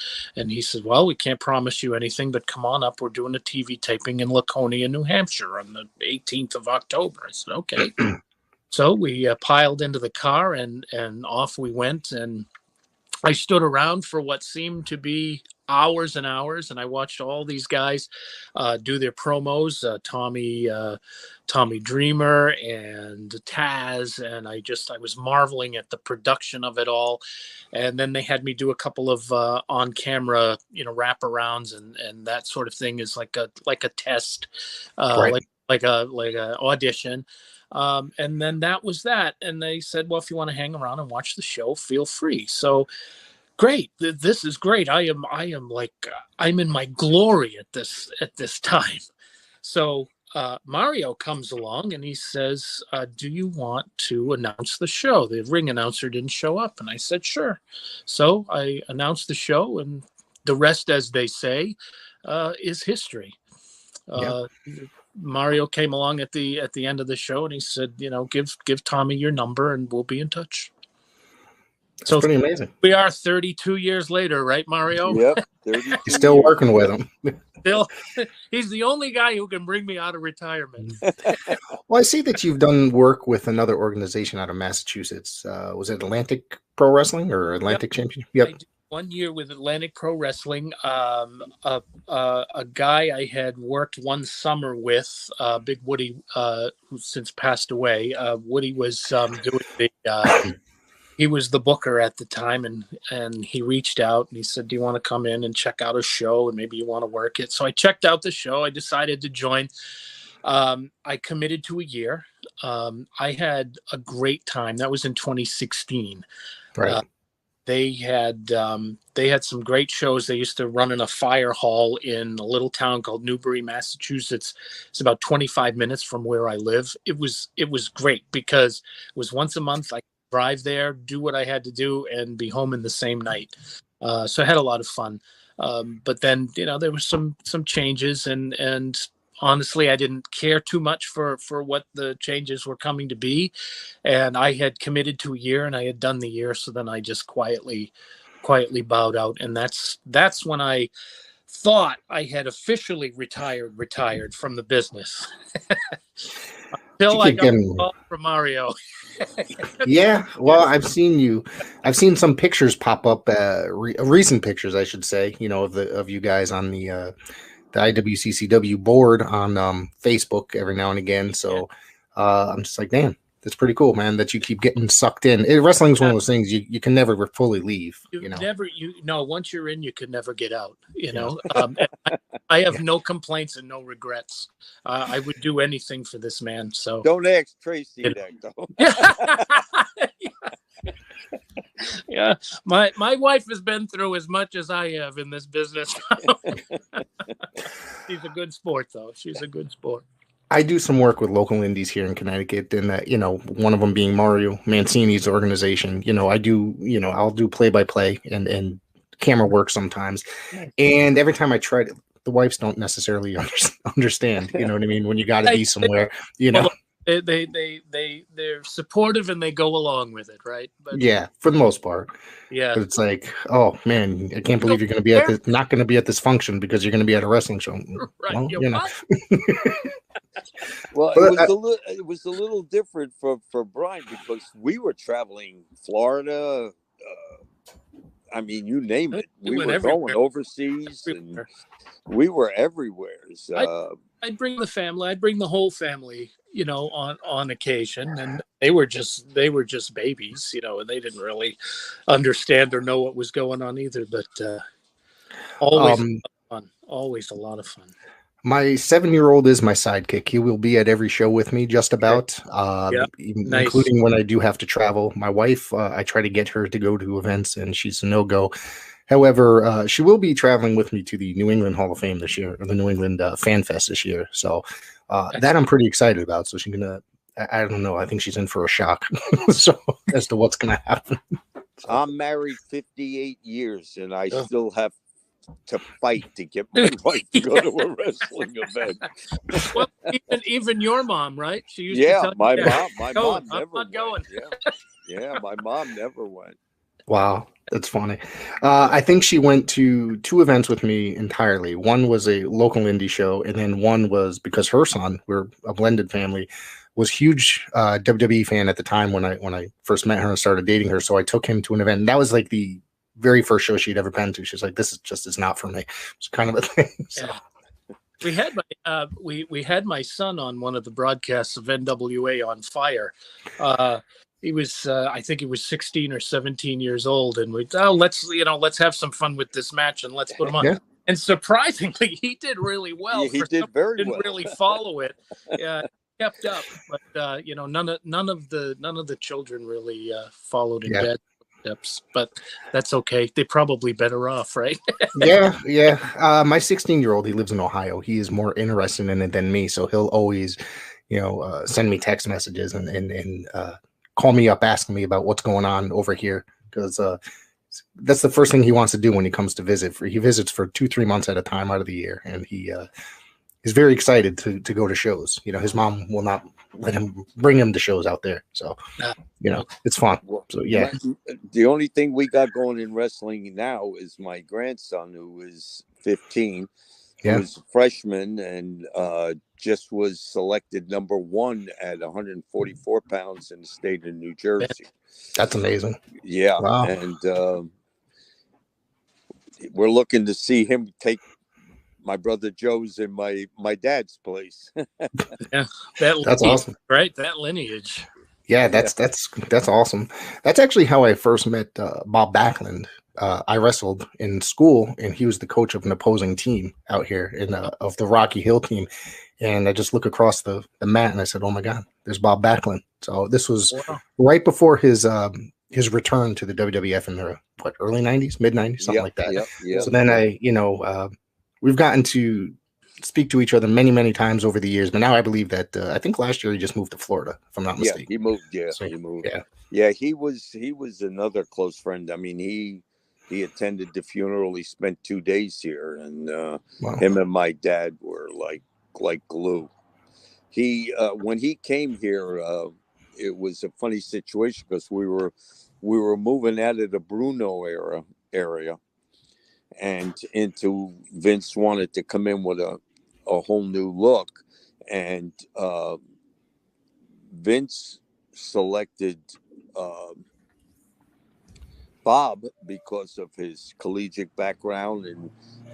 Speaker 3: he said, well, we can't promise you anything, but come on up. We're doing a TV taping in Laconia, New Hampshire on the 18th of October. I said, okay. So we piled into the car, and off we went, and I stood around for what seemed to be hours and hours, and I watched all these guys do their promos, Tommy Dreamer and Taz, and I was marveling at the production of it all. And then they had me do a couple of on-camera, wraparounds and that sort of thing, is like a test, like a audition. And then that was that. And they said, well, if you want to hang around and watch the show, feel free. So great. This is great. I'm in my glory at this time. So Mario comes along and he says, do you want to announce the show? The ring announcer didn't show up. And I said, sure. So I announced the show, and the rest, as they say, is history. Mario came along at the end of the show, and he said, give Tommy your number and we'll be in touch.
Speaker 5: That's pretty amazing.
Speaker 3: We are 32 years later, right, Mario?
Speaker 6: Yep. 32
Speaker 5: You're still working with him.
Speaker 3: Still, he's the only guy who can bring me out of retirement.
Speaker 5: Well, I see that you've done work with another organization out of Massachusetts. Was it Atlantic Pro Wrestling or Atlantic Champion? Yep.
Speaker 3: I did 1 year with Atlantic Pro Wrestling. A guy I had worked one summer with, Big Woody, who's since passed away. Woody was doing the. He was the booker at the time, and he reached out and he said, do you want to come in and check out a show, and maybe you want to work it? So I checked out the show. I decided to join. I committed to a year. I had a great time. That was in 2016.
Speaker 5: Right.
Speaker 3: They had some great shows. They used to run in a fire hall in a little town called Newbury, Massachusetts. It's about 25 minutes from where I live. It was great because it was once a month. I drive there, do what I had to do, and be home in the same night. So I had a lot of fun. But then, there were some changes, and honestly, I didn't care too much for what the changes were coming to be. And I had committed to a year, and I had done the year. So then I just quietly bowed out. And that's when I thought I had officially retired from the business. Until I got a call from Mario.
Speaker 5: Yeah, well, I've seen some pictures pop up, recent pictures, I should say, of you guys on the IWCCW board on Facebook every now and again. So I'm just like, damn, That's pretty cool, man, that you keep getting sucked in. Wrestling's one of those things you can never fully leave.
Speaker 3: Once you're in, you can never get out. I have no complaints and no regrets. I would do anything for this man. So
Speaker 6: don't ask Tracy that, though.
Speaker 3: Yeah, my wife has been through as much as I have in this business. She's a good sport, though. She's a good sport.
Speaker 5: I do some work with local indies here in Connecticut, and one of them being Mario Mancini's organization. I'll do play-by-play and camera work sometimes. And every time I try to, the wives don't necessarily understand. You know what I mean? When you got to be somewhere,
Speaker 3: They're supportive and they go along with it, right? But
Speaker 5: yeah, for the most part.
Speaker 3: Yeah,
Speaker 5: but it's like, oh man, I can't believe you're going to be not going to be at this function because you're going to be at a wrestling show.
Speaker 3: Right?
Speaker 6: Well, it was a little different for Brian because we were traveling Florida. I mean, you name it. We were going overseas, and we were everywhere.
Speaker 3: I'd bring the family. I'd bring the whole family, on occasion, and they were just babies, and they didn't really understand or know what was going on either. But always fun. Always a lot of fun.
Speaker 5: My 7-year-old is my sidekick. He will be at every show with me, just about, including when I do have to travel. My wife, I try to get her to go to events, and she's a no-go. However, she will be traveling with me to the New England Hall of Fame this year, or the New England Fan Fest this year. So that I'm pretty excited about. So she's gonna, I don't know, I think she's in for a shock. So as to what's gonna happen.
Speaker 6: I'm married 58 years, and I still have to fight to get my wife to go to a wrestling event.
Speaker 3: Well, even your mom, right? She used
Speaker 6: to
Speaker 3: tell
Speaker 6: my
Speaker 3: you,
Speaker 6: mom never
Speaker 3: went. Going.
Speaker 6: Yeah, my mom never went.
Speaker 5: Wow, that's funny. I think she went to 2 events with me entirely. One was a local indie show, and then one was because her son, we're a blended family, was huge WWE fan at the time when I first met her and started dating her. So I took him to an event. And that was like the very first show she'd ever been to. She's like, this is not for me. It's kind of a thing. So.
Speaker 3: Yeah. We had my son on one of the broadcasts of NWA on Fire. He was I think he was 16 or 17 years old, and let's have some fun with this match and let's put him on. Yeah. And surprisingly, he did really well.
Speaker 6: Yeah, he did very
Speaker 3: didn't
Speaker 6: well.
Speaker 3: Really follow it. Kept up, but none of the children really followed in bed steps. But that's okay. They're probably better off, right?
Speaker 5: Yeah. My 16-year-old, he lives in Ohio. He is more interested in it than me, so he'll always, send me text messages and call me up asking me about what's going on over here, because that's the first thing he wants to do when he comes to visit. He visits for 2-3 months at a time out of the year, and he is very excited to go to shows. His mom will not let him bring him to shows out there, so it's fun. So yeah,
Speaker 6: the only thing we got going in wrestling now is my grandson, who is 15.
Speaker 5: Yeah.
Speaker 6: Who's a freshman and just was selected number 1 at 144 pounds in the state of New Jersey.
Speaker 5: That's amazing.
Speaker 6: Yeah.
Speaker 5: Wow.
Speaker 6: And we're looking to see him take my brother Joe's in my dad's place.
Speaker 3: Yeah,
Speaker 5: that's awesome.
Speaker 3: Right? That lineage.
Speaker 5: Yeah, that's awesome. That's actually how I first met Bob Backlund. I wrestled in school, and he was the coach of an opposing team out here of the Rocky Hill team. And I just look across the mat, and I said, "Oh my God, there's Bob Backlund." So this was right before his return to the WWF in the early '90s, mid '90s, something like that.
Speaker 6: Yeah.
Speaker 5: So then we've gotten to speak to each other many times over the years, but now I believe that I think last year he just moved to Florida, if I'm not mistaken.
Speaker 6: Yeah, he moved. Yeah,
Speaker 5: so,
Speaker 6: he moved.
Speaker 5: Yeah.
Speaker 6: Yeah, he was another close friend. I mean, he attended the funeral. He spent 2 days here, and him and my dad were like glue. He when he came here, it was a funny situation because we were moving out of the Bruno area and into Vince wanted to come in with a whole new look, and Vince selected Bob because of his collegiate background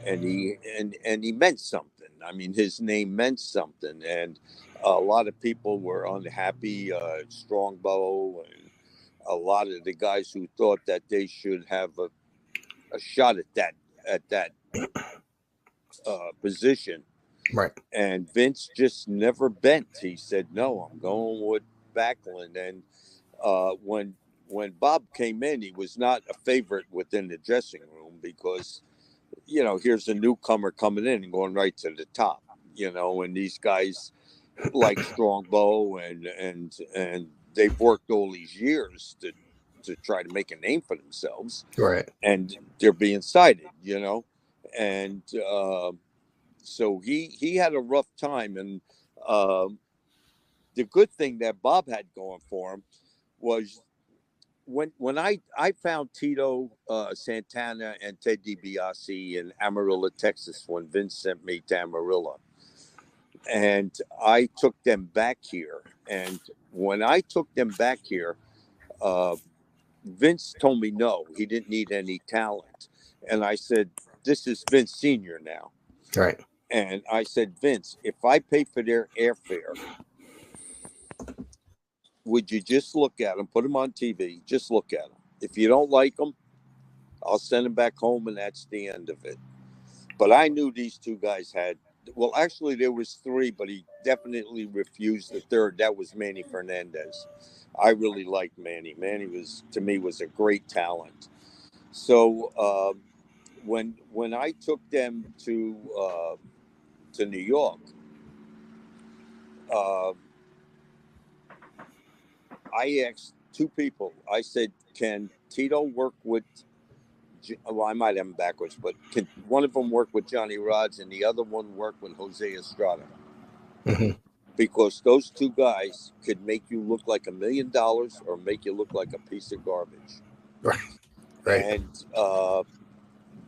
Speaker 6: and he meant something. I mean, his name meant something, and a lot of people were unhappy. Strongbow and a lot of the guys who thought that they should have a shot at that position.
Speaker 5: Right.
Speaker 6: And Vince just never bent. He said, "No, I'm going with Backlund." And when Bob came in, he was not a favorite within the dressing room because, here's a newcomer coming in and going right to the top. And these guys like Strongbow and they've worked all these years to try to make a name for themselves.
Speaker 5: Right.
Speaker 6: And they're being cited, and so he had a rough time. And the good thing that Bob had going for him was when I found Tito Santana and Ted DiBiase in Amarillo, Texas, when Vince sent me to Amarillo, and I took them back here. And when I took them back here, Vince told me no, he didn't need any talent. And I said, "This is Vince Sr. now."
Speaker 5: Right.
Speaker 6: And I said, "Vince, if I pay for their airfare, would you just look at them, put them on TV, just look at them. If you don't like them, I'll send them back home, and that's the end of it." But I knew these two guys had, well, actually there was three, but he definitely refused the third. That was Manny Fernandez. I really liked Manny. Manny to me, was a great talent. So when I took them to New York, I asked two people. I said, "Can Tito work with?" Well, I might have them backwards, but can one of them work with Johnny Rods and the other one work with Jose Estrada?
Speaker 5: Mm-hmm.
Speaker 6: Because those two guys could make you look like $1 million or make you look like a piece of garbage.
Speaker 5: Right. Right.
Speaker 6: And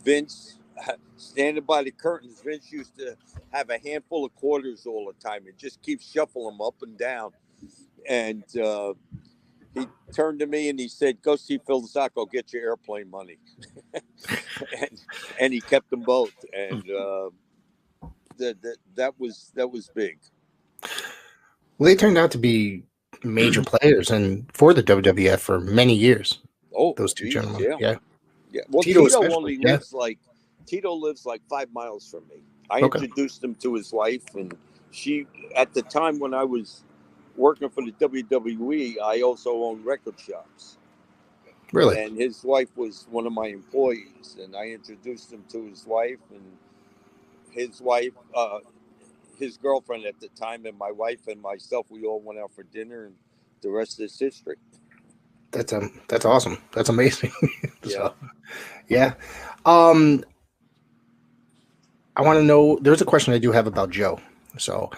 Speaker 6: Vince, standing by the curtains, Vince used to have a handful of quarters all the time and just keep shuffling them up and down. And he turned to me and he said, "Go see Phil Zacco, get your airplane money." and he kept them both. And that was big.
Speaker 5: Well, they turned out to be major players and for the WWF for many years.
Speaker 6: Oh,
Speaker 5: those two gentlemen.
Speaker 6: Yeah. Well, Tito lives like 5 miles from me. I introduced him to his wife, and she, at the time when I was working for the WWE, I also owned record shops.
Speaker 5: Really?
Speaker 6: And his wife was one of my employees, and I introduced him to his wife, and his wife, his girlfriend at the time, and my wife and myself, we all went out for dinner, and the rest is history.
Speaker 5: That's awesome. That's amazing.
Speaker 6: Yeah.
Speaker 5: Yeah. I want to know, there's a question I do have about Joe. So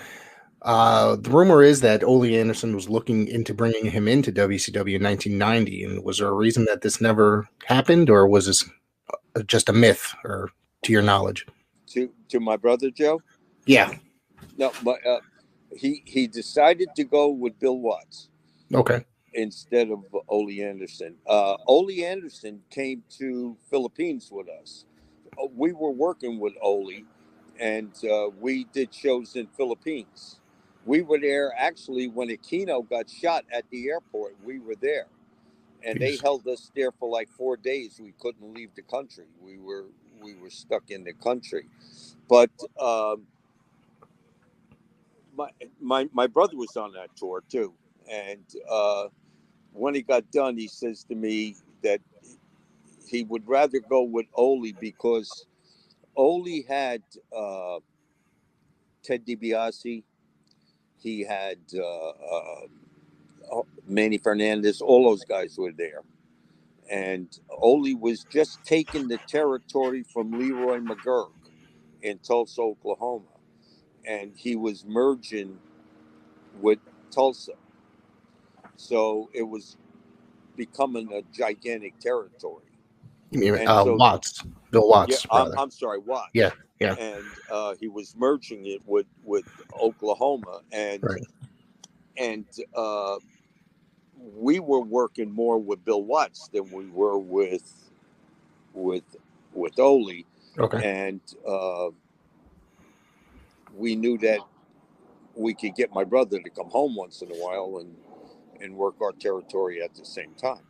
Speaker 5: the rumor is that Ole Anderson was looking into bringing him into WCW in 1990. And was there a reason that this never happened, or was this just a myth, or to your knowledge?
Speaker 6: To my brother, Joe?
Speaker 5: Yeah.
Speaker 6: No, but he decided to go with Bill Watts.
Speaker 5: Okay.
Speaker 6: Instead of Ole Anderson. Ole Anderson came to Philippines with us. We were working with Ole, and we did shows in Philippines. We were there actually when Aquino got shot at the airport. We were there, and they held us there for like 4 days. We couldn't leave the country. We were stuck in the country. But my brother was on that tour too, and when he got done, he says to me that he would rather go with Ole because Ole had Ted DiBiase, he had Manny Fernandez, all those guys were there. And Ole was just taking the territory from Leroy McGurk in Tulsa, Oklahoma. And he was merging with Tulsa. So it was becoming a gigantic territory.
Speaker 5: You mean Watts? Bill Watts.
Speaker 6: Yeah, I'm sorry, Watts.
Speaker 5: Yeah, yeah.
Speaker 6: And he was merging it with Oklahoma, and we were working more with Bill Watts than we were with Ole.
Speaker 5: Okay.
Speaker 6: And we knew that we could get my brother to come home once in a while and work our territory at the same time.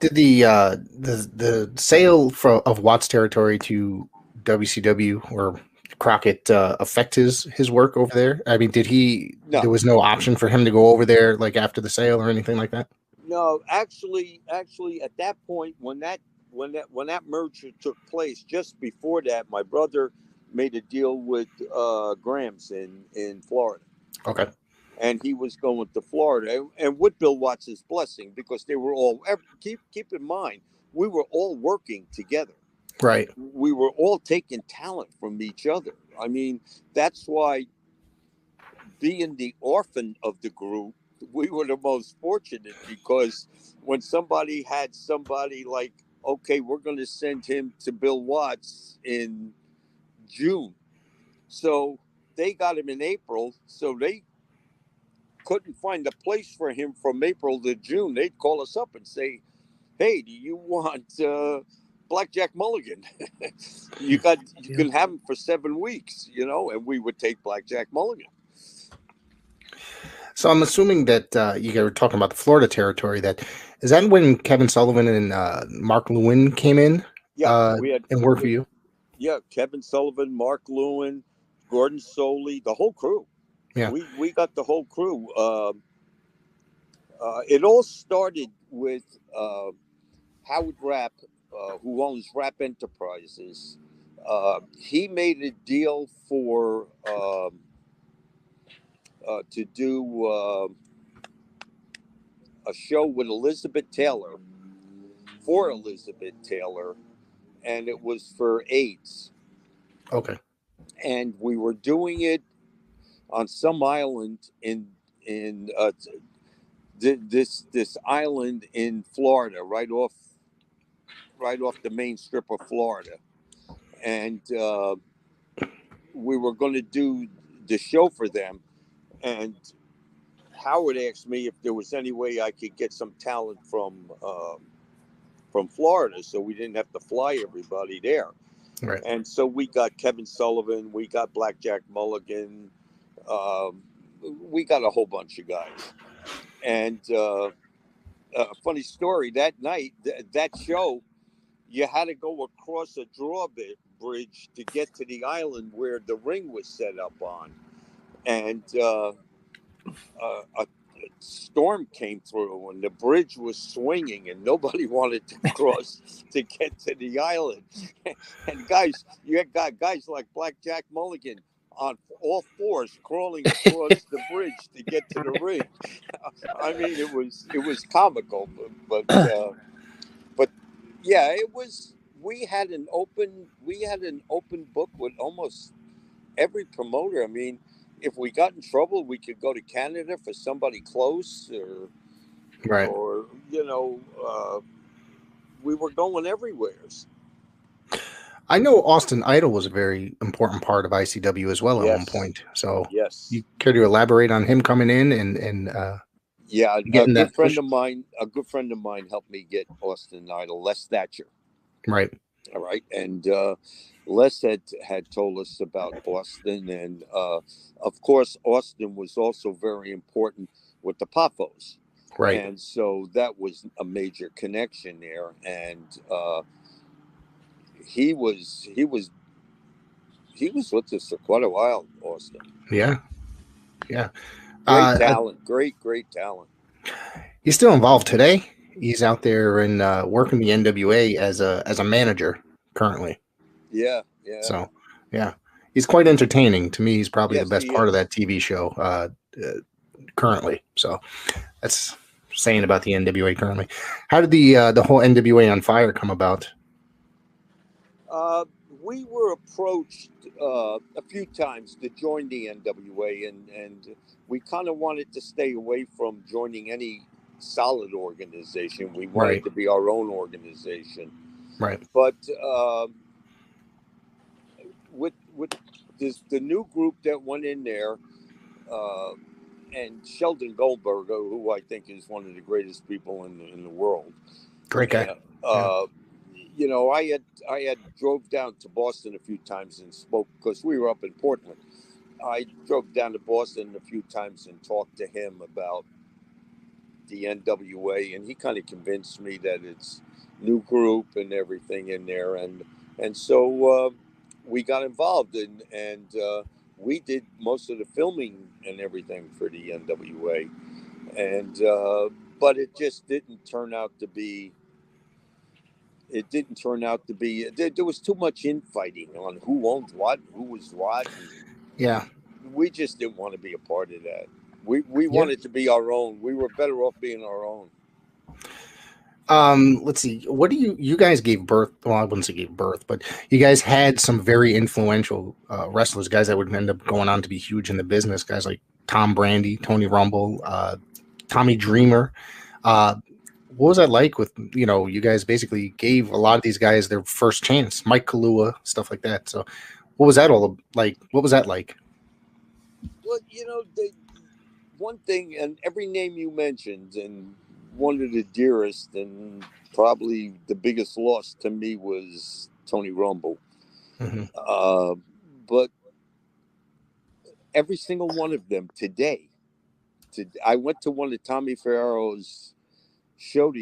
Speaker 5: Did the sale of Watt's territory to WCW or Crockett affect his work over there? I mean,
Speaker 6: No.
Speaker 5: There was no option for him to go over there like after the sale or anything like that?
Speaker 6: No, actually, at that point, when that merger took place, just before that, my brother made a deal with Graham's in Florida.
Speaker 5: Okay.
Speaker 6: And he was going to Florida, and with Bill Watts' blessing, because they were all, keep in mind, we were all working together.
Speaker 5: Right.
Speaker 6: We were all taking talent from each other. I mean, that's why, being the orphan of the group, we were the most fortunate, because when somebody had somebody like, okay, we're going to send him to Bill Watts in June. So they got him in April. So they couldn't find a place for him from April to June. They'd call us up and say, hey, do you want Blackjack Mulligan? you can have him for 7 weeks, and we would take Blackjack Mulligan.
Speaker 5: So I'm assuming that you were talking about the Florida territory. Is that when Kevin Sullivan and Mark Lewin came in?
Speaker 6: Yeah,
Speaker 5: and worked for you.
Speaker 6: Yeah, Kevin Sullivan, Mark Lewin, Gordon Soley, the whole crew.
Speaker 5: Yeah,
Speaker 6: we got the whole crew. It all started with Howard Rapp, who owns Rapp Enterprises. He made a deal to do a show with Elizabeth Taylor, and it was for AIDS.
Speaker 5: Okay.
Speaker 6: And we were doing it on some island in this island in Florida, right off the main strip of Florida, and we were going to do the show for them. And Howard asked me if there was any way I could get some talent from Florida, so we didn't have to fly everybody there.
Speaker 5: Right.
Speaker 6: And so we got Kevin Sullivan, we got Blackjack Mulligan, we got a whole bunch of guys. And a funny story, that night, that show, you had to go across a drawbridge to get to the island where the ring was set up on. And a storm came through and the bridge was swinging and nobody wanted to cross to get to the island. And guys, you had guys like Blackjack Mulligan on all fours crawling across the bridge to get to the ring. I mean, it was comical, but yeah, it was. We had an open book with almost every promoter. I mean, if we got in trouble, we could go to Canada for somebody close,
Speaker 5: right,
Speaker 6: or we were going everywhere.
Speaker 5: I know Austin Idol was a very important part of ICW as well at one point. So,
Speaker 6: yes,
Speaker 5: you care to elaborate on him coming in and
Speaker 6: yeah, a good friend of mine helped me get Austin Idol, Les Thatcher.
Speaker 5: Right.
Speaker 6: All right, and Les had told us about Austin, and of course, Austin was also very important with the Poffos.
Speaker 5: Right.
Speaker 6: And so that was a major connection there, and he was with us for quite a while, Austin.
Speaker 5: Yeah.
Speaker 6: Great talent, great talent.
Speaker 5: He's still involved today. He's out there and working the NWA as a manager currently.
Speaker 6: Yeah.
Speaker 5: So, yeah, he's quite entertaining. To me, he's probably the best part of that TV show currently. So that's saying about the NWA currently. How did the whole NWA on Fire come about?
Speaker 6: We were approached a few times to join the NWA, and we kind of wanted to stay away from joining any solid organization. We wanted to be our own organization.
Speaker 5: Right.
Speaker 6: But with the new group that went in there, and Sheldon Goldberger, who I think is one of the greatest people in the world.
Speaker 5: Great guy.
Speaker 6: I had drove down to Boston a few times and spoke, because we were up in Portland. I drove down to Boston a few times and talked to him about the NWA, and he kind of convinced me that it's new group and everything in there, and so we got involved, and we did most of the filming and everything for the NWA, and but it just didn't turn out to be. It didn't turn out to be. There was too much infighting on who owned what, who was what.
Speaker 5: Yeah.
Speaker 6: We just didn't want to be a part of that. We wanted to be our own. We were better off being our own.
Speaker 5: Let's see. What do you guys gave birth? Well, I wouldn't say gave birth, but you guys had some very influential wrestlers, guys that would end up going on to be huge in the business. Guys like Tom Brady, Tony Rumble, Tommy Dreamer. What was that like with, you guys basically gave a lot of these guys their first chance, Mike Kaluuya, stuff like that. So what was that all like? What was that like?
Speaker 6: Well, one thing, and every name you mentioned, and one of the dearest and probably the biggest loss to me was Tony Rumble. Mm-hmm. But every single one of them today, I went to one of Tommy Ferraro's show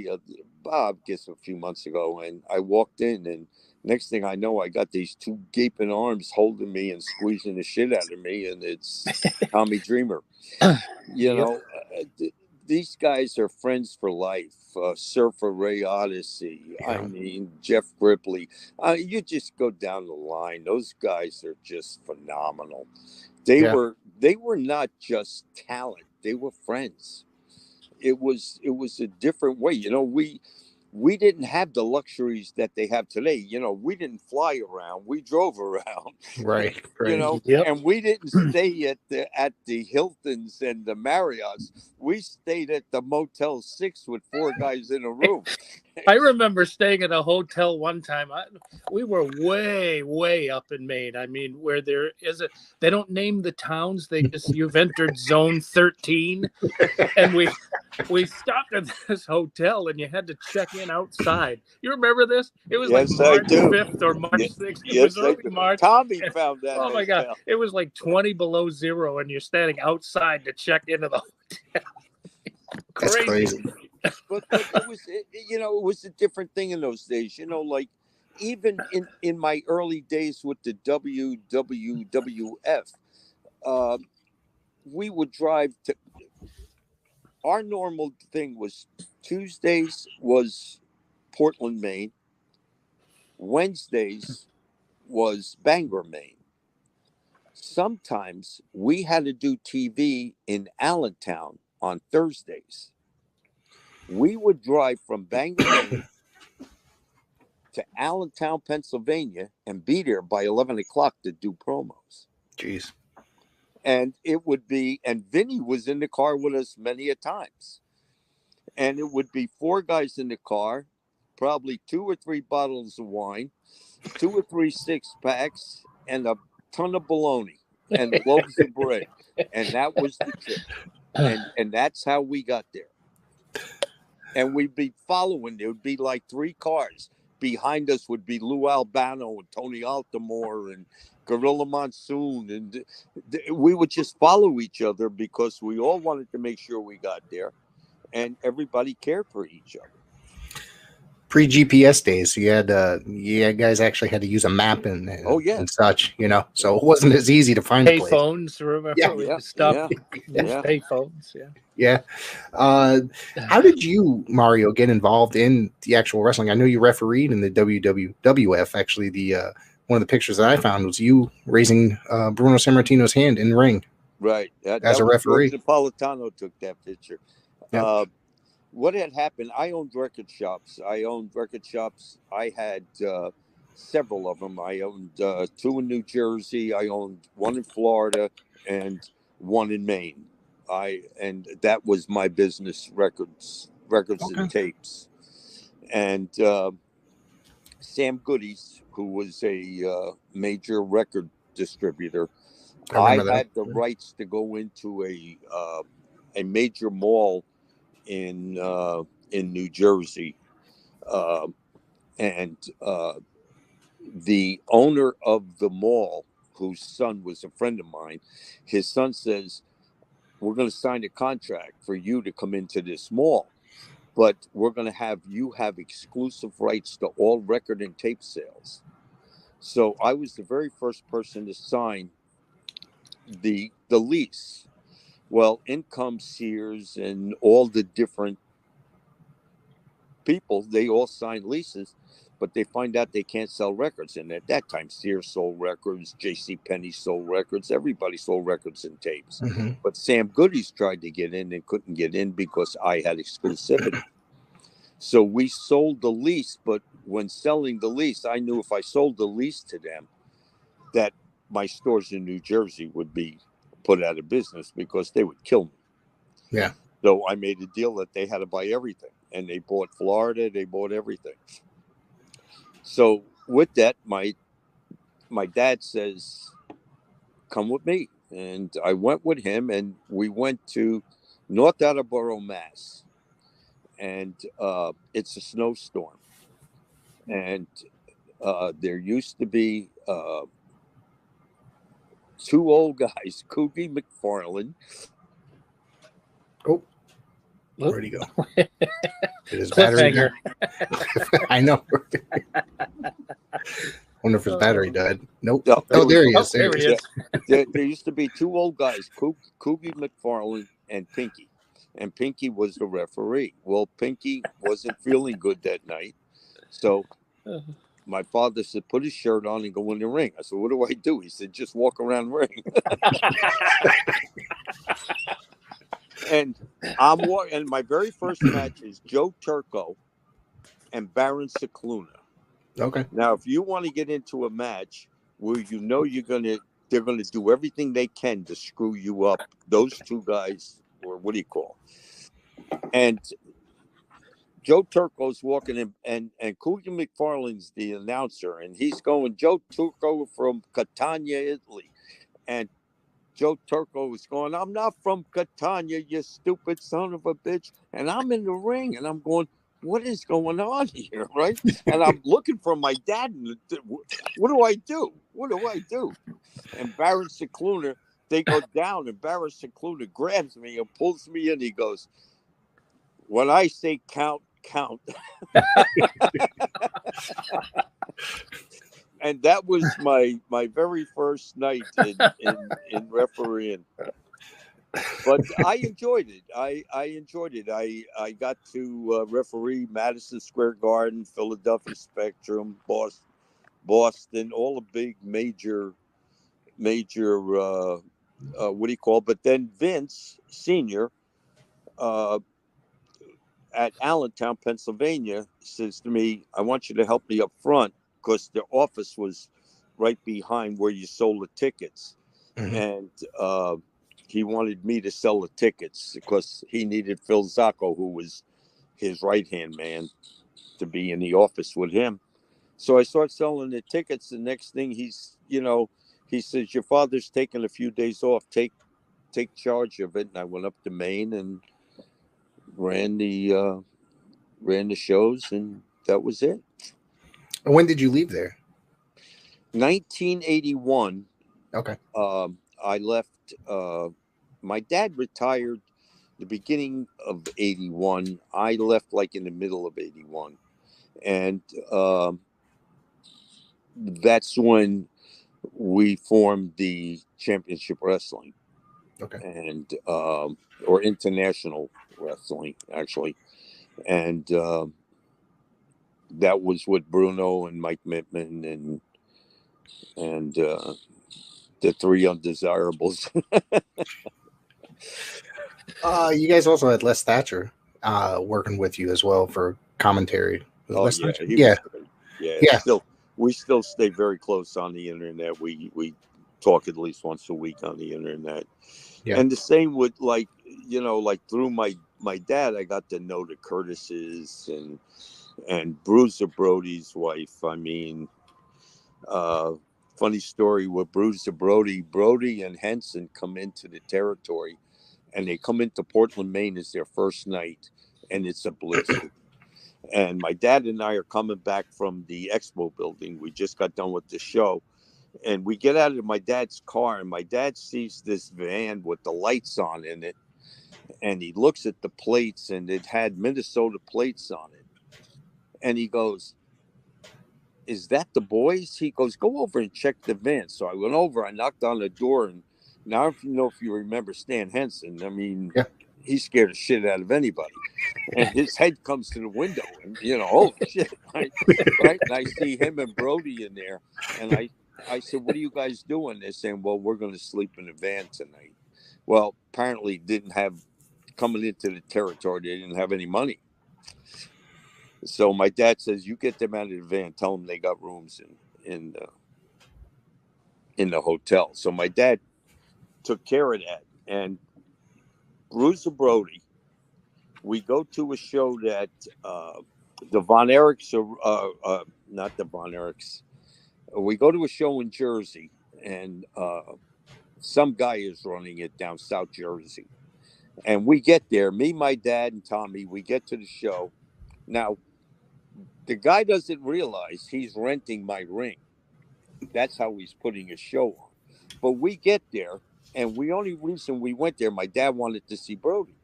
Speaker 6: I guess a few months ago, and I walked in, and next thing I know, I got these two gaping arms holding me and squeezing the shit out of me, and it's Tommy Dreamer. These guys are friends for life. Surfer Ray Odyssey. Yeah. I mean, Jeff Ripley. You just go down the line. Those guys are just phenomenal. They were not just talent. They were friends. It was a different way. We didn't have the luxuries that they have today. We didn't fly around. We drove around.
Speaker 5: Right.
Speaker 6: And we didn't stay at the Hiltons and the Marriotts. We stayed at the Motel 6 with 4 guys in a room.
Speaker 3: I remember staying at a hotel one time. We were way, way up in Maine. I mean, where there is they don't name the towns. You've entered zone 13. And we stopped at this hotel, and you had to check in outside. You remember this? It was like March 5th or March 6th. It was early March.
Speaker 6: Tommy found that.
Speaker 3: Oh, my God. It was like 20 below zero, and you're standing outside to check into the hotel.
Speaker 5: That's crazy.
Speaker 6: But it was a different thing in those days. Like even in my early days with the WWF, we would drive to. Our normal thing was Tuesdays was Portland, Maine. Wednesdays was Bangor, Maine. Sometimes we had to do TV in Allentown on Thursdays. We would drive from Bangor, Maine to Allentown, Pennsylvania, and be there by 11 o'clock to do promos.
Speaker 5: Jeez.
Speaker 6: And it would be, and Vinny was in the car with us many a times. And it would be 4 guys in the car, probably 2 or 3 bottles of wine, 2 or 3 6-packs, and a ton of bologna and loaves of bread. And that was the trip. And that's how we got there. And we'd be following. There would be like 3 cars. Behind us would be Lou Albano and Tony Altamore and Gorilla Monsoon. And we would just follow each other because we all wanted to make sure we got there. And everybody cared for each other.
Speaker 5: Pre-GPS days, so you guys actually had to use a map and such, so it wasn't as easy to find
Speaker 3: pay phones. Remember, stuff. Pay phones.
Speaker 5: Yeah. How did you, Mario, get involved in the actual wrestling? I know you refereed in the WWF. Actually, the one of the pictures that I found was you raising Bruno Sammartino's hand in the ring.
Speaker 6: Right.
Speaker 5: As a referee.
Speaker 6: Napolitano took that picture.
Speaker 5: Yep.
Speaker 6: What had happened, I owned record shops. I had several of them. I owned 2 in New Jersey. I owned 1 in Florida and 1 in Maine. And that was my business, records and tapes. And Sam Goodies, who was a major record distributor, I had the rights to go into a major mall in New Jersey, And the owner of the mall, whose son was a friend of mine, his son says, we're going to sign a contract for you to come into this mall, but we're going to have you have exclusive rights to all record and tape sales. So I was the very first person to sign the lease. Well, in comes Sears and all the different people. They all sign leases, but they find out they can't sell records. And at that time, Sears sold records, J.C. Penney sold records, everybody sold records and tapes.
Speaker 5: Mm-hmm.
Speaker 6: But Sam Goody's tried to get in and couldn't get in because I had exclusivity. So we sold the lease, but when selling the lease, I knew if I sold the lease to them, that my stores in New Jersey would be put out of business because they would kill me.
Speaker 5: Yeah.
Speaker 6: So I made a deal that they had to buy everything, and they bought Florida, they bought everything. So with that, my dad says, come with me. And I went with him, and we went to North Attleboro, Mass. And it's a snowstorm. And there used to be two old guys, Coogie McFarlane.
Speaker 5: Oh, where'd he go? Did his battery die? I know. Wonder if his battery died. Nope. Oh, there he is.
Speaker 3: There he is.
Speaker 6: There used to be two old guys, Coogie McFarlane and Pinky. And Pinky was the referee. Well, Pinky wasn't feeling good that night. So my father said, put his shirt on and go in the ring. I said, what do I do? He said, just walk around the ring. And and my very first match is Joe Turco and Baron Cicluna.
Speaker 5: Okay.
Speaker 6: Now, if you want to get into a match where you know they're gonna do everything they can to screw you up, those two guys, or what do you call? And Joe Turco's walking in, and Coogie McFarlane's the announcer, and he's going, Joe Turco from Catania, Italy. And Joe Turco was going, I'm not from Catania, you stupid son of a bitch. And I'm in the ring, and I'm going, what is going on here, right? And I'm looking for my dad. What do I do? What do I do? And Baron Cicluna, they go down, and Baron Cicluna grabs me and pulls me in. He goes, when I say count, count. And that was my very first night in refereeing. But I enjoyed it. I enjoyed it. I got to referee Madison Square Garden, Philadelphia Spectrum, Boston, all the big major what do you call it? But then Vince Sr. At Allentown, Pennsylvania, says to me, I want you to help me up front, because their office was right behind where you sold the tickets. Mm-hmm. And he wanted me to sell the tickets because he needed Phil Zacco, who was his right-hand man, to be in the office with him. So I start selling the tickets. The next thing he says, your father's taking a few days off. Take charge of it. And I went up to Maine and ran the shows, and that was it.
Speaker 5: And when did you leave there?
Speaker 6: 1981.
Speaker 5: Okay.
Speaker 6: I left. My dad retired the beginning of 81. I left like in the middle of 81, and that's when we formed the Championship Wrestling.
Speaker 5: Okay.
Speaker 6: And or International Wrestling, actually. And that was with Bruno and Mike Mittman and the three undesirables.
Speaker 5: You guys also had Les Thatcher working with you as well for commentary.
Speaker 6: Oh,
Speaker 5: yeah.
Speaker 6: Yeah. We still stay very close on the internet. We talk at least once a week on the internet. Yeah. And the same with like through my dad, I got to know the Curtises and Bruiser Brody's wife. I mean, funny story with Bruiser Brody and Henson come into the territory, and they come into Portland, Maine as their first night, and it's a blizzard. And my dad and I are coming back from the expo building. We just got done with the show. And we get out of my dad's car, and my dad sees this van with the lights on in it. And he looks at the plates, and it had Minnesota plates on it. And he goes, "Is that the boys?" He goes, "Go over and check the van." So I went over, I knocked on the door, and now I don't know if you remember Stan Henson. I mean, he scared the shit out of anybody. And his head comes to the window, and oh shit, right? And I see him and Brody in there, and I said, "What are you guys doing?" They're saying, "Well, we're going to sleep in the van tonight." Well, apparently coming into the territory, they didn't have any money. So my dad says, "You get them out of the van, tell them they got rooms in the hotel." So my dad took care of that. And Bruiser Brody, we go to a show that the Von Erichs, not the Von Erichs. We go to a show in Jersey, and some guy is running it down South Jersey. And we get there, me, my dad, and Tommy, we get to the show. Now, the guy doesn't realize he's renting my ring. That's how he's putting a show on. But we get there, and the only reason we went there, my dad wanted to see Brody.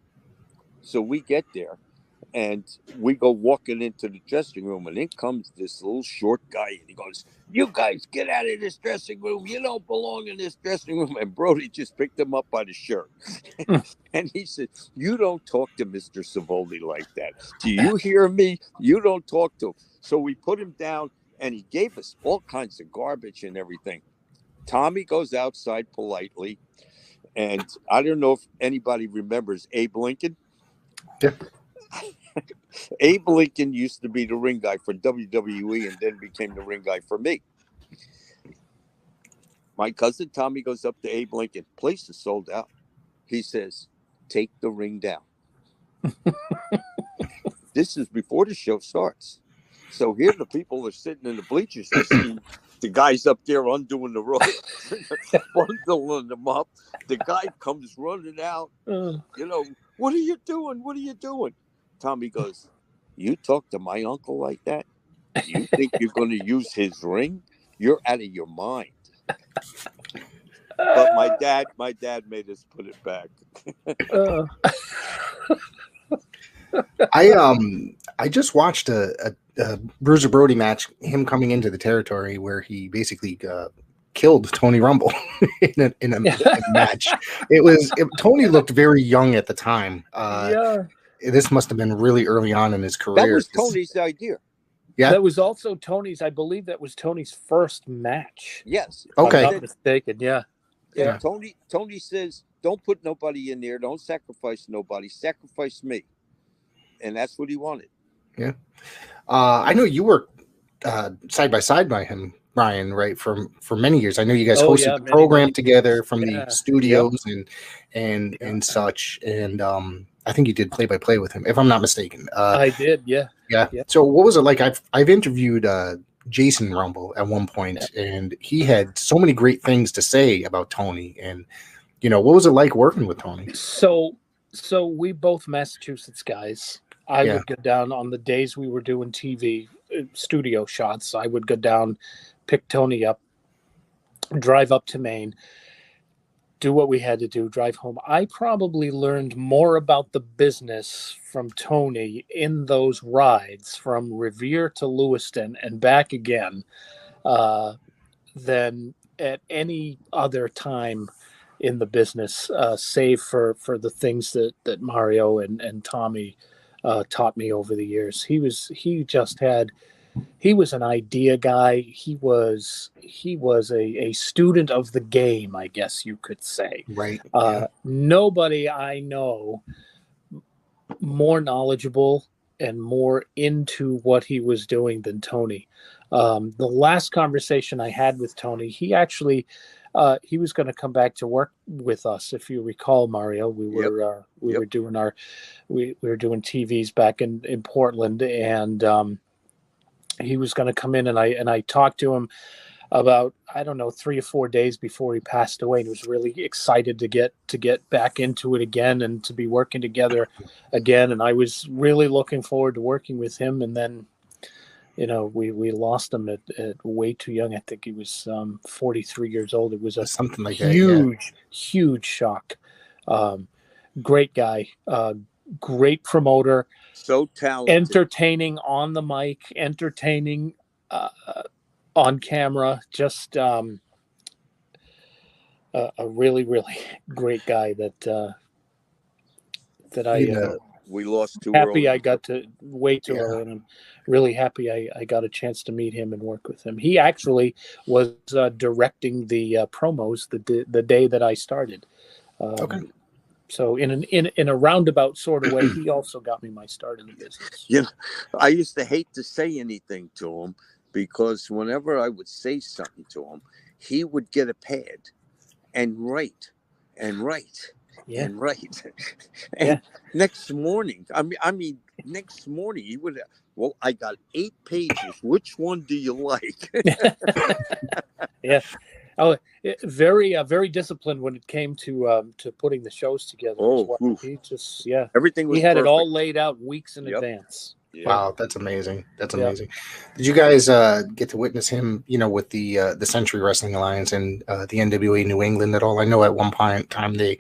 Speaker 6: So we get there, and we go walking into the dressing room, and in comes this little short guy, and he goes, "You guys get out of this dressing room. You don't belong in this dressing room." And Brody just picked him up by the shirt. And he said, "You don't talk to Mr. Savoldi like that. Do you hear me? You don't talk to him." So we put him down, and he gave us all kinds of garbage and everything. Tommy goes outside politely, and I don't know if anybody remembers Abe Lincoln.
Speaker 5: Yeah.
Speaker 6: Abe Lincoln used to be the ring guy for WWE and then became the ring guy for me. My cousin Tommy goes up to Abe Lincoln. Place is sold out. He says, "Take the ring down." This is before the show starts. So here the people are sitting in the bleachers. I see the guys up there undoing the rope, bundling them up. The guy comes running out. "What are you doing? What are you doing?" Tommy goes, "You talk to my uncle like that? You think you're going to use his ring? You're out of your mind." But my dad made us put it back.
Speaker 5: I just watched a Bruiser Brody match, him coming into the territory where he basically killed Tony Rumble in a match. Tony looked very young at the time. This must have been really early on in his career.
Speaker 6: That was Tony's idea.
Speaker 5: Yeah,
Speaker 3: that was also Tony's. I believe that was Tony's first match.
Speaker 6: Yes.
Speaker 5: Okay.
Speaker 3: If I'm not mistaken. Yeah.
Speaker 6: Tony says, "Don't put nobody in there. Don't sacrifice nobody. Sacrifice me." And that's what he wanted.
Speaker 5: Yeah. I know you worked side by side by him, Brian, right? For many years. I know you guys hosted the program together from the studios and such. And I think you did play by play with him, if I'm not mistaken.
Speaker 3: I did. Yeah.
Speaker 5: So what was it like? I've interviewed Jason Rumble at one point, and he had so many great things to say about Tony. And what was it like working with Tony?
Speaker 3: So we both Massachusetts guys. I would go down on the days we were doing TV studio shots. I would go down, pick Tony up, drive up to Maine, do what we had to do, drive home. I probably learned more about the business from Tony in those rides from Revere to Lewiston and back again than at any other time in the business, save for the things that Mario and Tommy taught me over the years. He was an idea guy. He was a student of the game, I guess you could say.
Speaker 5: Right.
Speaker 3: Nobody I know more knowledgeable and more into what he was doing than Tony. The last conversation I had with Tony, he actually he was going to come back to work with us. If you recall, Mario, we were doing we were doing TVs back in Portland, and he was going to come in, and I talked to him. about, I don't know, 3 or 4 days before he passed away, and was really excited to get back into it again and to be working together again. And I was really looking forward to working with him. And then, we lost him at way too young. I think he was 43 years old. It was a
Speaker 5: Something like
Speaker 3: huge shock. Great guy, great promoter,
Speaker 6: so talented,
Speaker 3: entertaining on the mic, entertaining on camera, just a really, really great guy that
Speaker 6: we lost too
Speaker 3: happy
Speaker 6: early.
Speaker 3: I got to wait too early, and I'm really happy I got a chance to meet him and work with him. He actually was directing the promos the day that I started.
Speaker 5: Okay.
Speaker 3: So in a roundabout sort of way, he also got me my start in the business.
Speaker 6: Yeah, I used to hate to say anything to him, because whenever I would say something to him, he would get a pad and write and write.
Speaker 3: Yeah.
Speaker 6: And right. And next morning, next morning he would, well, I got 8 pages. Which one do you like?
Speaker 3: Yeah. Oh, very disciplined when it came to putting the shows together.
Speaker 6: Oh,
Speaker 3: well. He just,
Speaker 6: everything was
Speaker 3: he had
Speaker 6: perfect.
Speaker 3: it all laid out weeks in advance.
Speaker 6: Yep.
Speaker 5: Wow, that's amazing. That's amazing. Did you guys get to witness him, with the Century Wrestling Alliance and the NWA New England at all? I know at one point in time they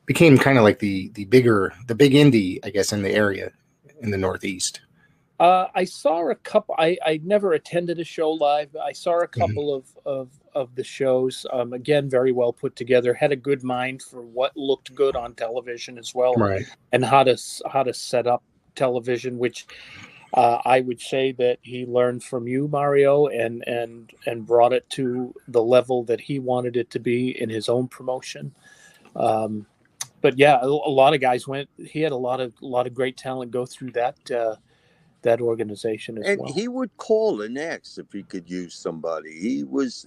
Speaker 5: became kind of like the big indie, I guess, in the area in the Northeast.
Speaker 3: I saw a couple. I never attended a show live. I saw a couple of the shows. Again, very well put together. Had a good mind for what looked good on television as well,
Speaker 5: right?
Speaker 3: And how to set up television, which I would say that he learned from you, Mario, and brought it to the level that he wanted it to be in his own promotion. But yeah, a lot of guys went. He had a lot of great talent go through that organization as well.
Speaker 6: And he would call and ask if he could use somebody. He was,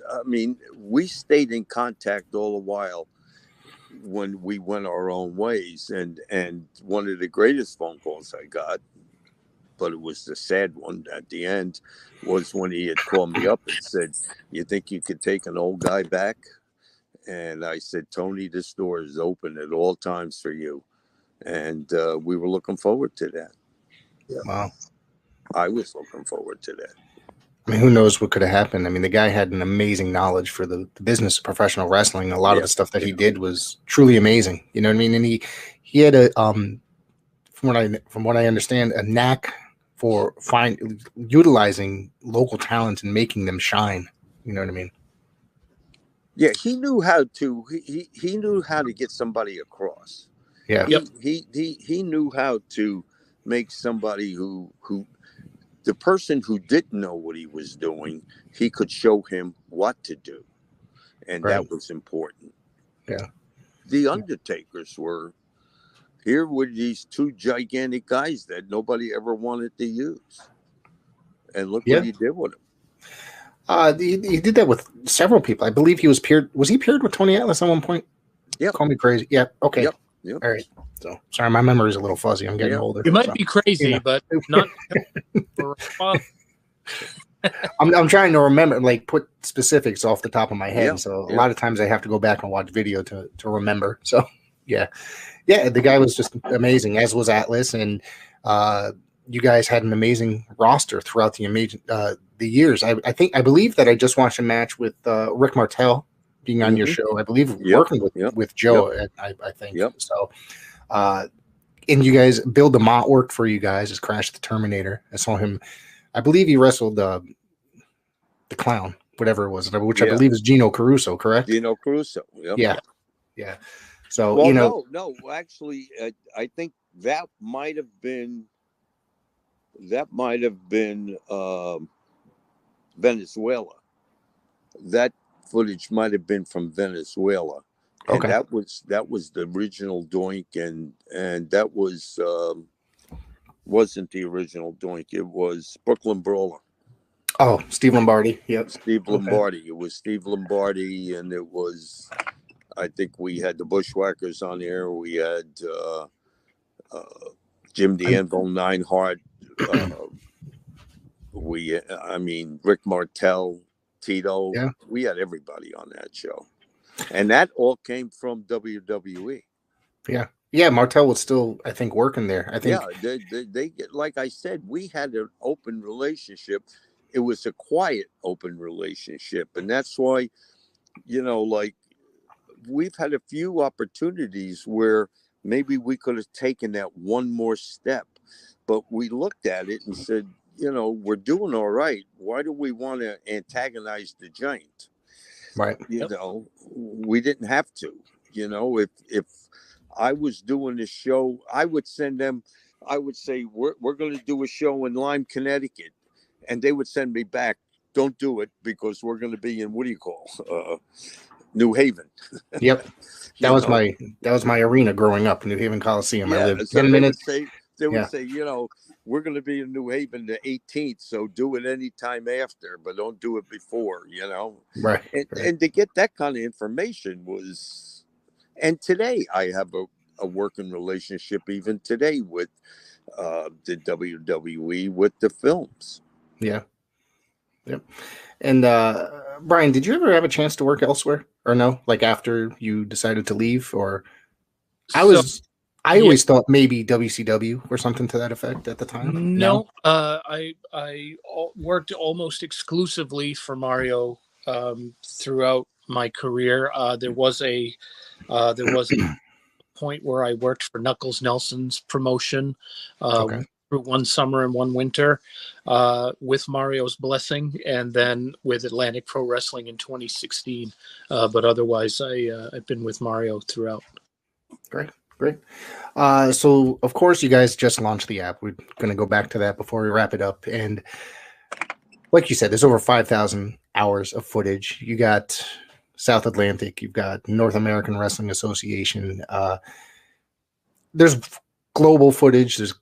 Speaker 6: we stayed in contact all the while when we went our own ways. And one of the greatest phone calls I got, but it was the sad one at the end, was when he had called me up and said, "You think you could take an old guy back?" And I said, "Tony, this door is open at all times for you." And we were looking forward to that.
Speaker 5: Yeah. Wow.
Speaker 6: I was looking forward to that.
Speaker 5: I mean, who knows what could have happened? I mean, the guy had an amazing knowledge for the business of professional wrestling. A lot of the stuff that he did was truly amazing. You know what I mean? And he had a from what I understand, a knack for utilizing local talent and making them shine. You know what I mean?
Speaker 6: Yeah, he knew how to. He knew how to get somebody across.
Speaker 5: Yeah.
Speaker 6: He knew how to make somebody who the person who didn't know what he was doing, he could show him what to do. And that was important.
Speaker 5: Yeah.
Speaker 6: The Undertakers were these 2 gigantic guys that nobody ever wanted to use. And look what he did with them.
Speaker 5: He did that with several people. I believe he was paired. Was he paired with Tony Atlas at one point?
Speaker 6: Yeah.
Speaker 5: Call me crazy. Yeah. Okay.
Speaker 6: Yep.
Speaker 5: All right. So sorry, my memory is a little fuzzy. I'm getting older.
Speaker 3: You might be crazy, but not.
Speaker 5: I'm trying to remember, like, put specifics off the top of my head.
Speaker 6: Yeah.
Speaker 5: So a lot of times I have to go back and watch video to remember. So yeah, the guy was just amazing, as was Atlas, and you guys had an amazing roster throughout the years. I believe that I just watched a match with Rick Martel being on your show. I believe working with Joe. I think so. And you guys, Bill DeMott worked for you guys as Crash the Terminator. I saw him. I believe he wrestled the Clown, whatever it was, which I believe is Gino Caruso, correct?
Speaker 6: Gino Caruso. Yep.
Speaker 5: Yeah. So
Speaker 6: no, actually, I think that might have been Venezuela. That footage might have been from Venezuela. And that was the original Doink, and that wasn't the original Doink. It was Brooklyn Brawler.
Speaker 5: Oh, Steve Lombardi. Yep.
Speaker 6: Steve Lombardi. It was Steve Lombardi, and it was, I think we had the Bushwhackers on there. We had Jim the Anvil Neidhart. Rick Martel. Tito.
Speaker 5: Yeah.
Speaker 6: We had everybody on that show. And that all came from WWE.
Speaker 5: Yeah. Yeah, Martel was still, I think, working there. I think.
Speaker 6: Yeah, they like I said, we had an open relationship. It was a quiet, open relationship. And that's why, like, we've had a few opportunities where maybe we could have taken that one more step. But we looked at it and said, we're doing all right. Why do we want to antagonize the giant?
Speaker 5: Right.
Speaker 6: We didn't have to. If I was doing this show, I would send them. I would say we're going to do a show in Lyme, Connecticut, and they would send me back. Don't do it because we're going to be in New Haven.
Speaker 5: Yep. That was my arena growing up, New Haven Coliseum. I lived 10 minutes.
Speaker 6: They would say, we're going to be in New Haven the 18th, so do it any time after, but don't do it before,
Speaker 5: Right.
Speaker 6: And to get that kind of information was, and today I have a working relationship even today with the WWE with the films.
Speaker 5: Yeah. Yep. And Brian, did you ever have a chance to work elsewhere or no? Like after you decided to leave, or I always thought maybe WCW or something to that effect at the time.
Speaker 3: No. I worked almost exclusively for Mario throughout my career. There was a point where I worked for Knuckles Nelson's promotion through one summer and one winter with Mario's blessing, and then with Atlantic Pro Wrestling in 2016. But otherwise, I've been with Mario throughout.
Speaker 5: Great. So, of course, you guys just launched the app. We're going to go back to that before we wrap it up. And like you said, there's over 5,000 hours of footage. You got South Atlantic. You've got North American Wrestling Association. There's global footage. There's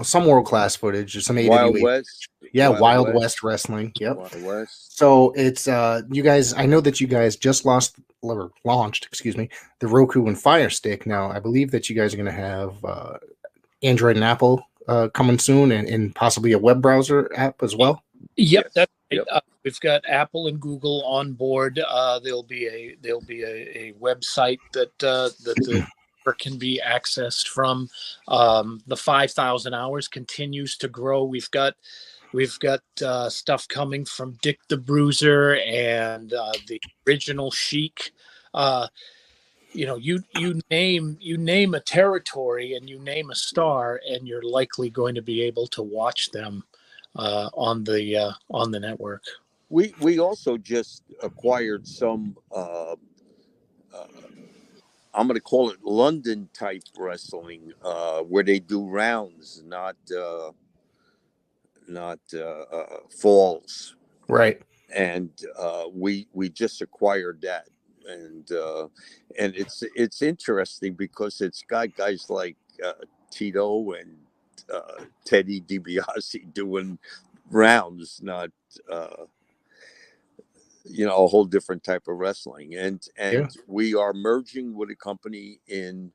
Speaker 5: some world-class footage. There's some
Speaker 6: Wild West.
Speaker 5: Yeah, Wild West Wrestling. Yep.
Speaker 6: Wild West.
Speaker 5: So it's you guys. I know that you guys just launched, the Roku and Fire Stick. Now I believe that you guys are going to have Android and Apple coming soon, and possibly a web browser app as well.
Speaker 3: Yep, that's right. We've got Apple and Google on board. There'll be a website that can be accessed from. The 5,000 hours continues to grow. We've got stuff coming from Dick the Bruiser and the original Sheik. You name a territory and you name a star, and you're likely going to be able to watch them on the network.
Speaker 6: We also just acquired some. I'm going to call it London type wrestling, where they do rounds, not falls.
Speaker 5: Right.
Speaker 6: And we just acquired that, and it's interesting because it's got guys like Tito and Teddy DiBiase doing rounds, not a whole different type of wrestling, and we are merging with a company in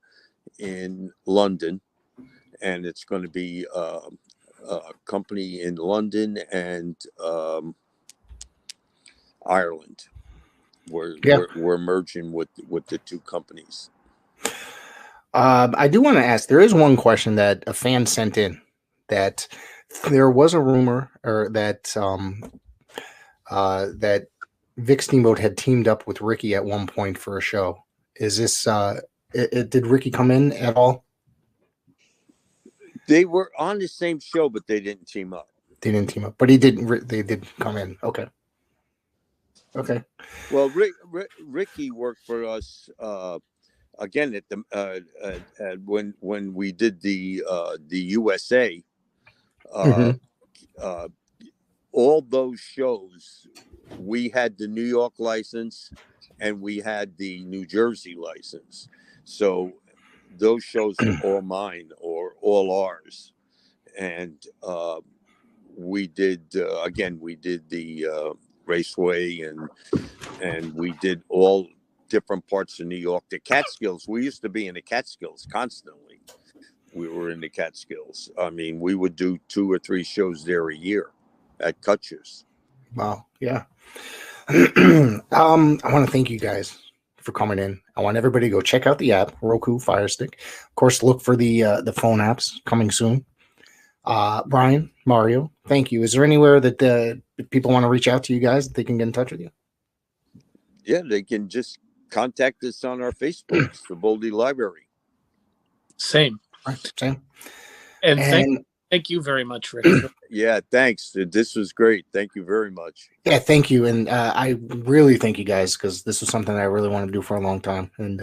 Speaker 6: London, and it's going to be a company in London and Ireland. We're merging with the two companies.
Speaker 5: I do want to ask. There is one question that a fan sent in, that there was a rumor, or that that Vic Steamboat had teamed up with Ricky at one point for a show. Is this? Did Ricky come in at all?
Speaker 6: They were on the same show, but they didn't team up.
Speaker 5: But he did. They did come in. Okay.
Speaker 6: Well, Ricky worked for us again at the when we did the USA. All those shows, we had the New York license and we had the New Jersey license. So those shows are all mine or all ours. And we did the Raceway and we did all different parts of New York. The Catskills, we used to be in the Catskills constantly. We were in the Catskills. I mean, we would do 2 or 3 shows there a year at Kutcher's.
Speaker 5: Wow. Yeah. I want to thank you guys for coming in. I want everybody to go check out the app, Roku Fire Stick. Of course, look for the phone apps coming soon. Brian, Mario, thank you. Is there anywhere that people want to reach out to you guys that they can get in touch with you?
Speaker 6: Yeah, they can just contact us on our Facebook, Savoldi Library.
Speaker 3: Same.
Speaker 5: Right, same.
Speaker 3: And thank you very much, Rick.
Speaker 6: Yeah, thanks. This was great. Thank you very much.
Speaker 5: Yeah, thank you. And I really thank you guys, because this was something I really wanted to do for a long time. And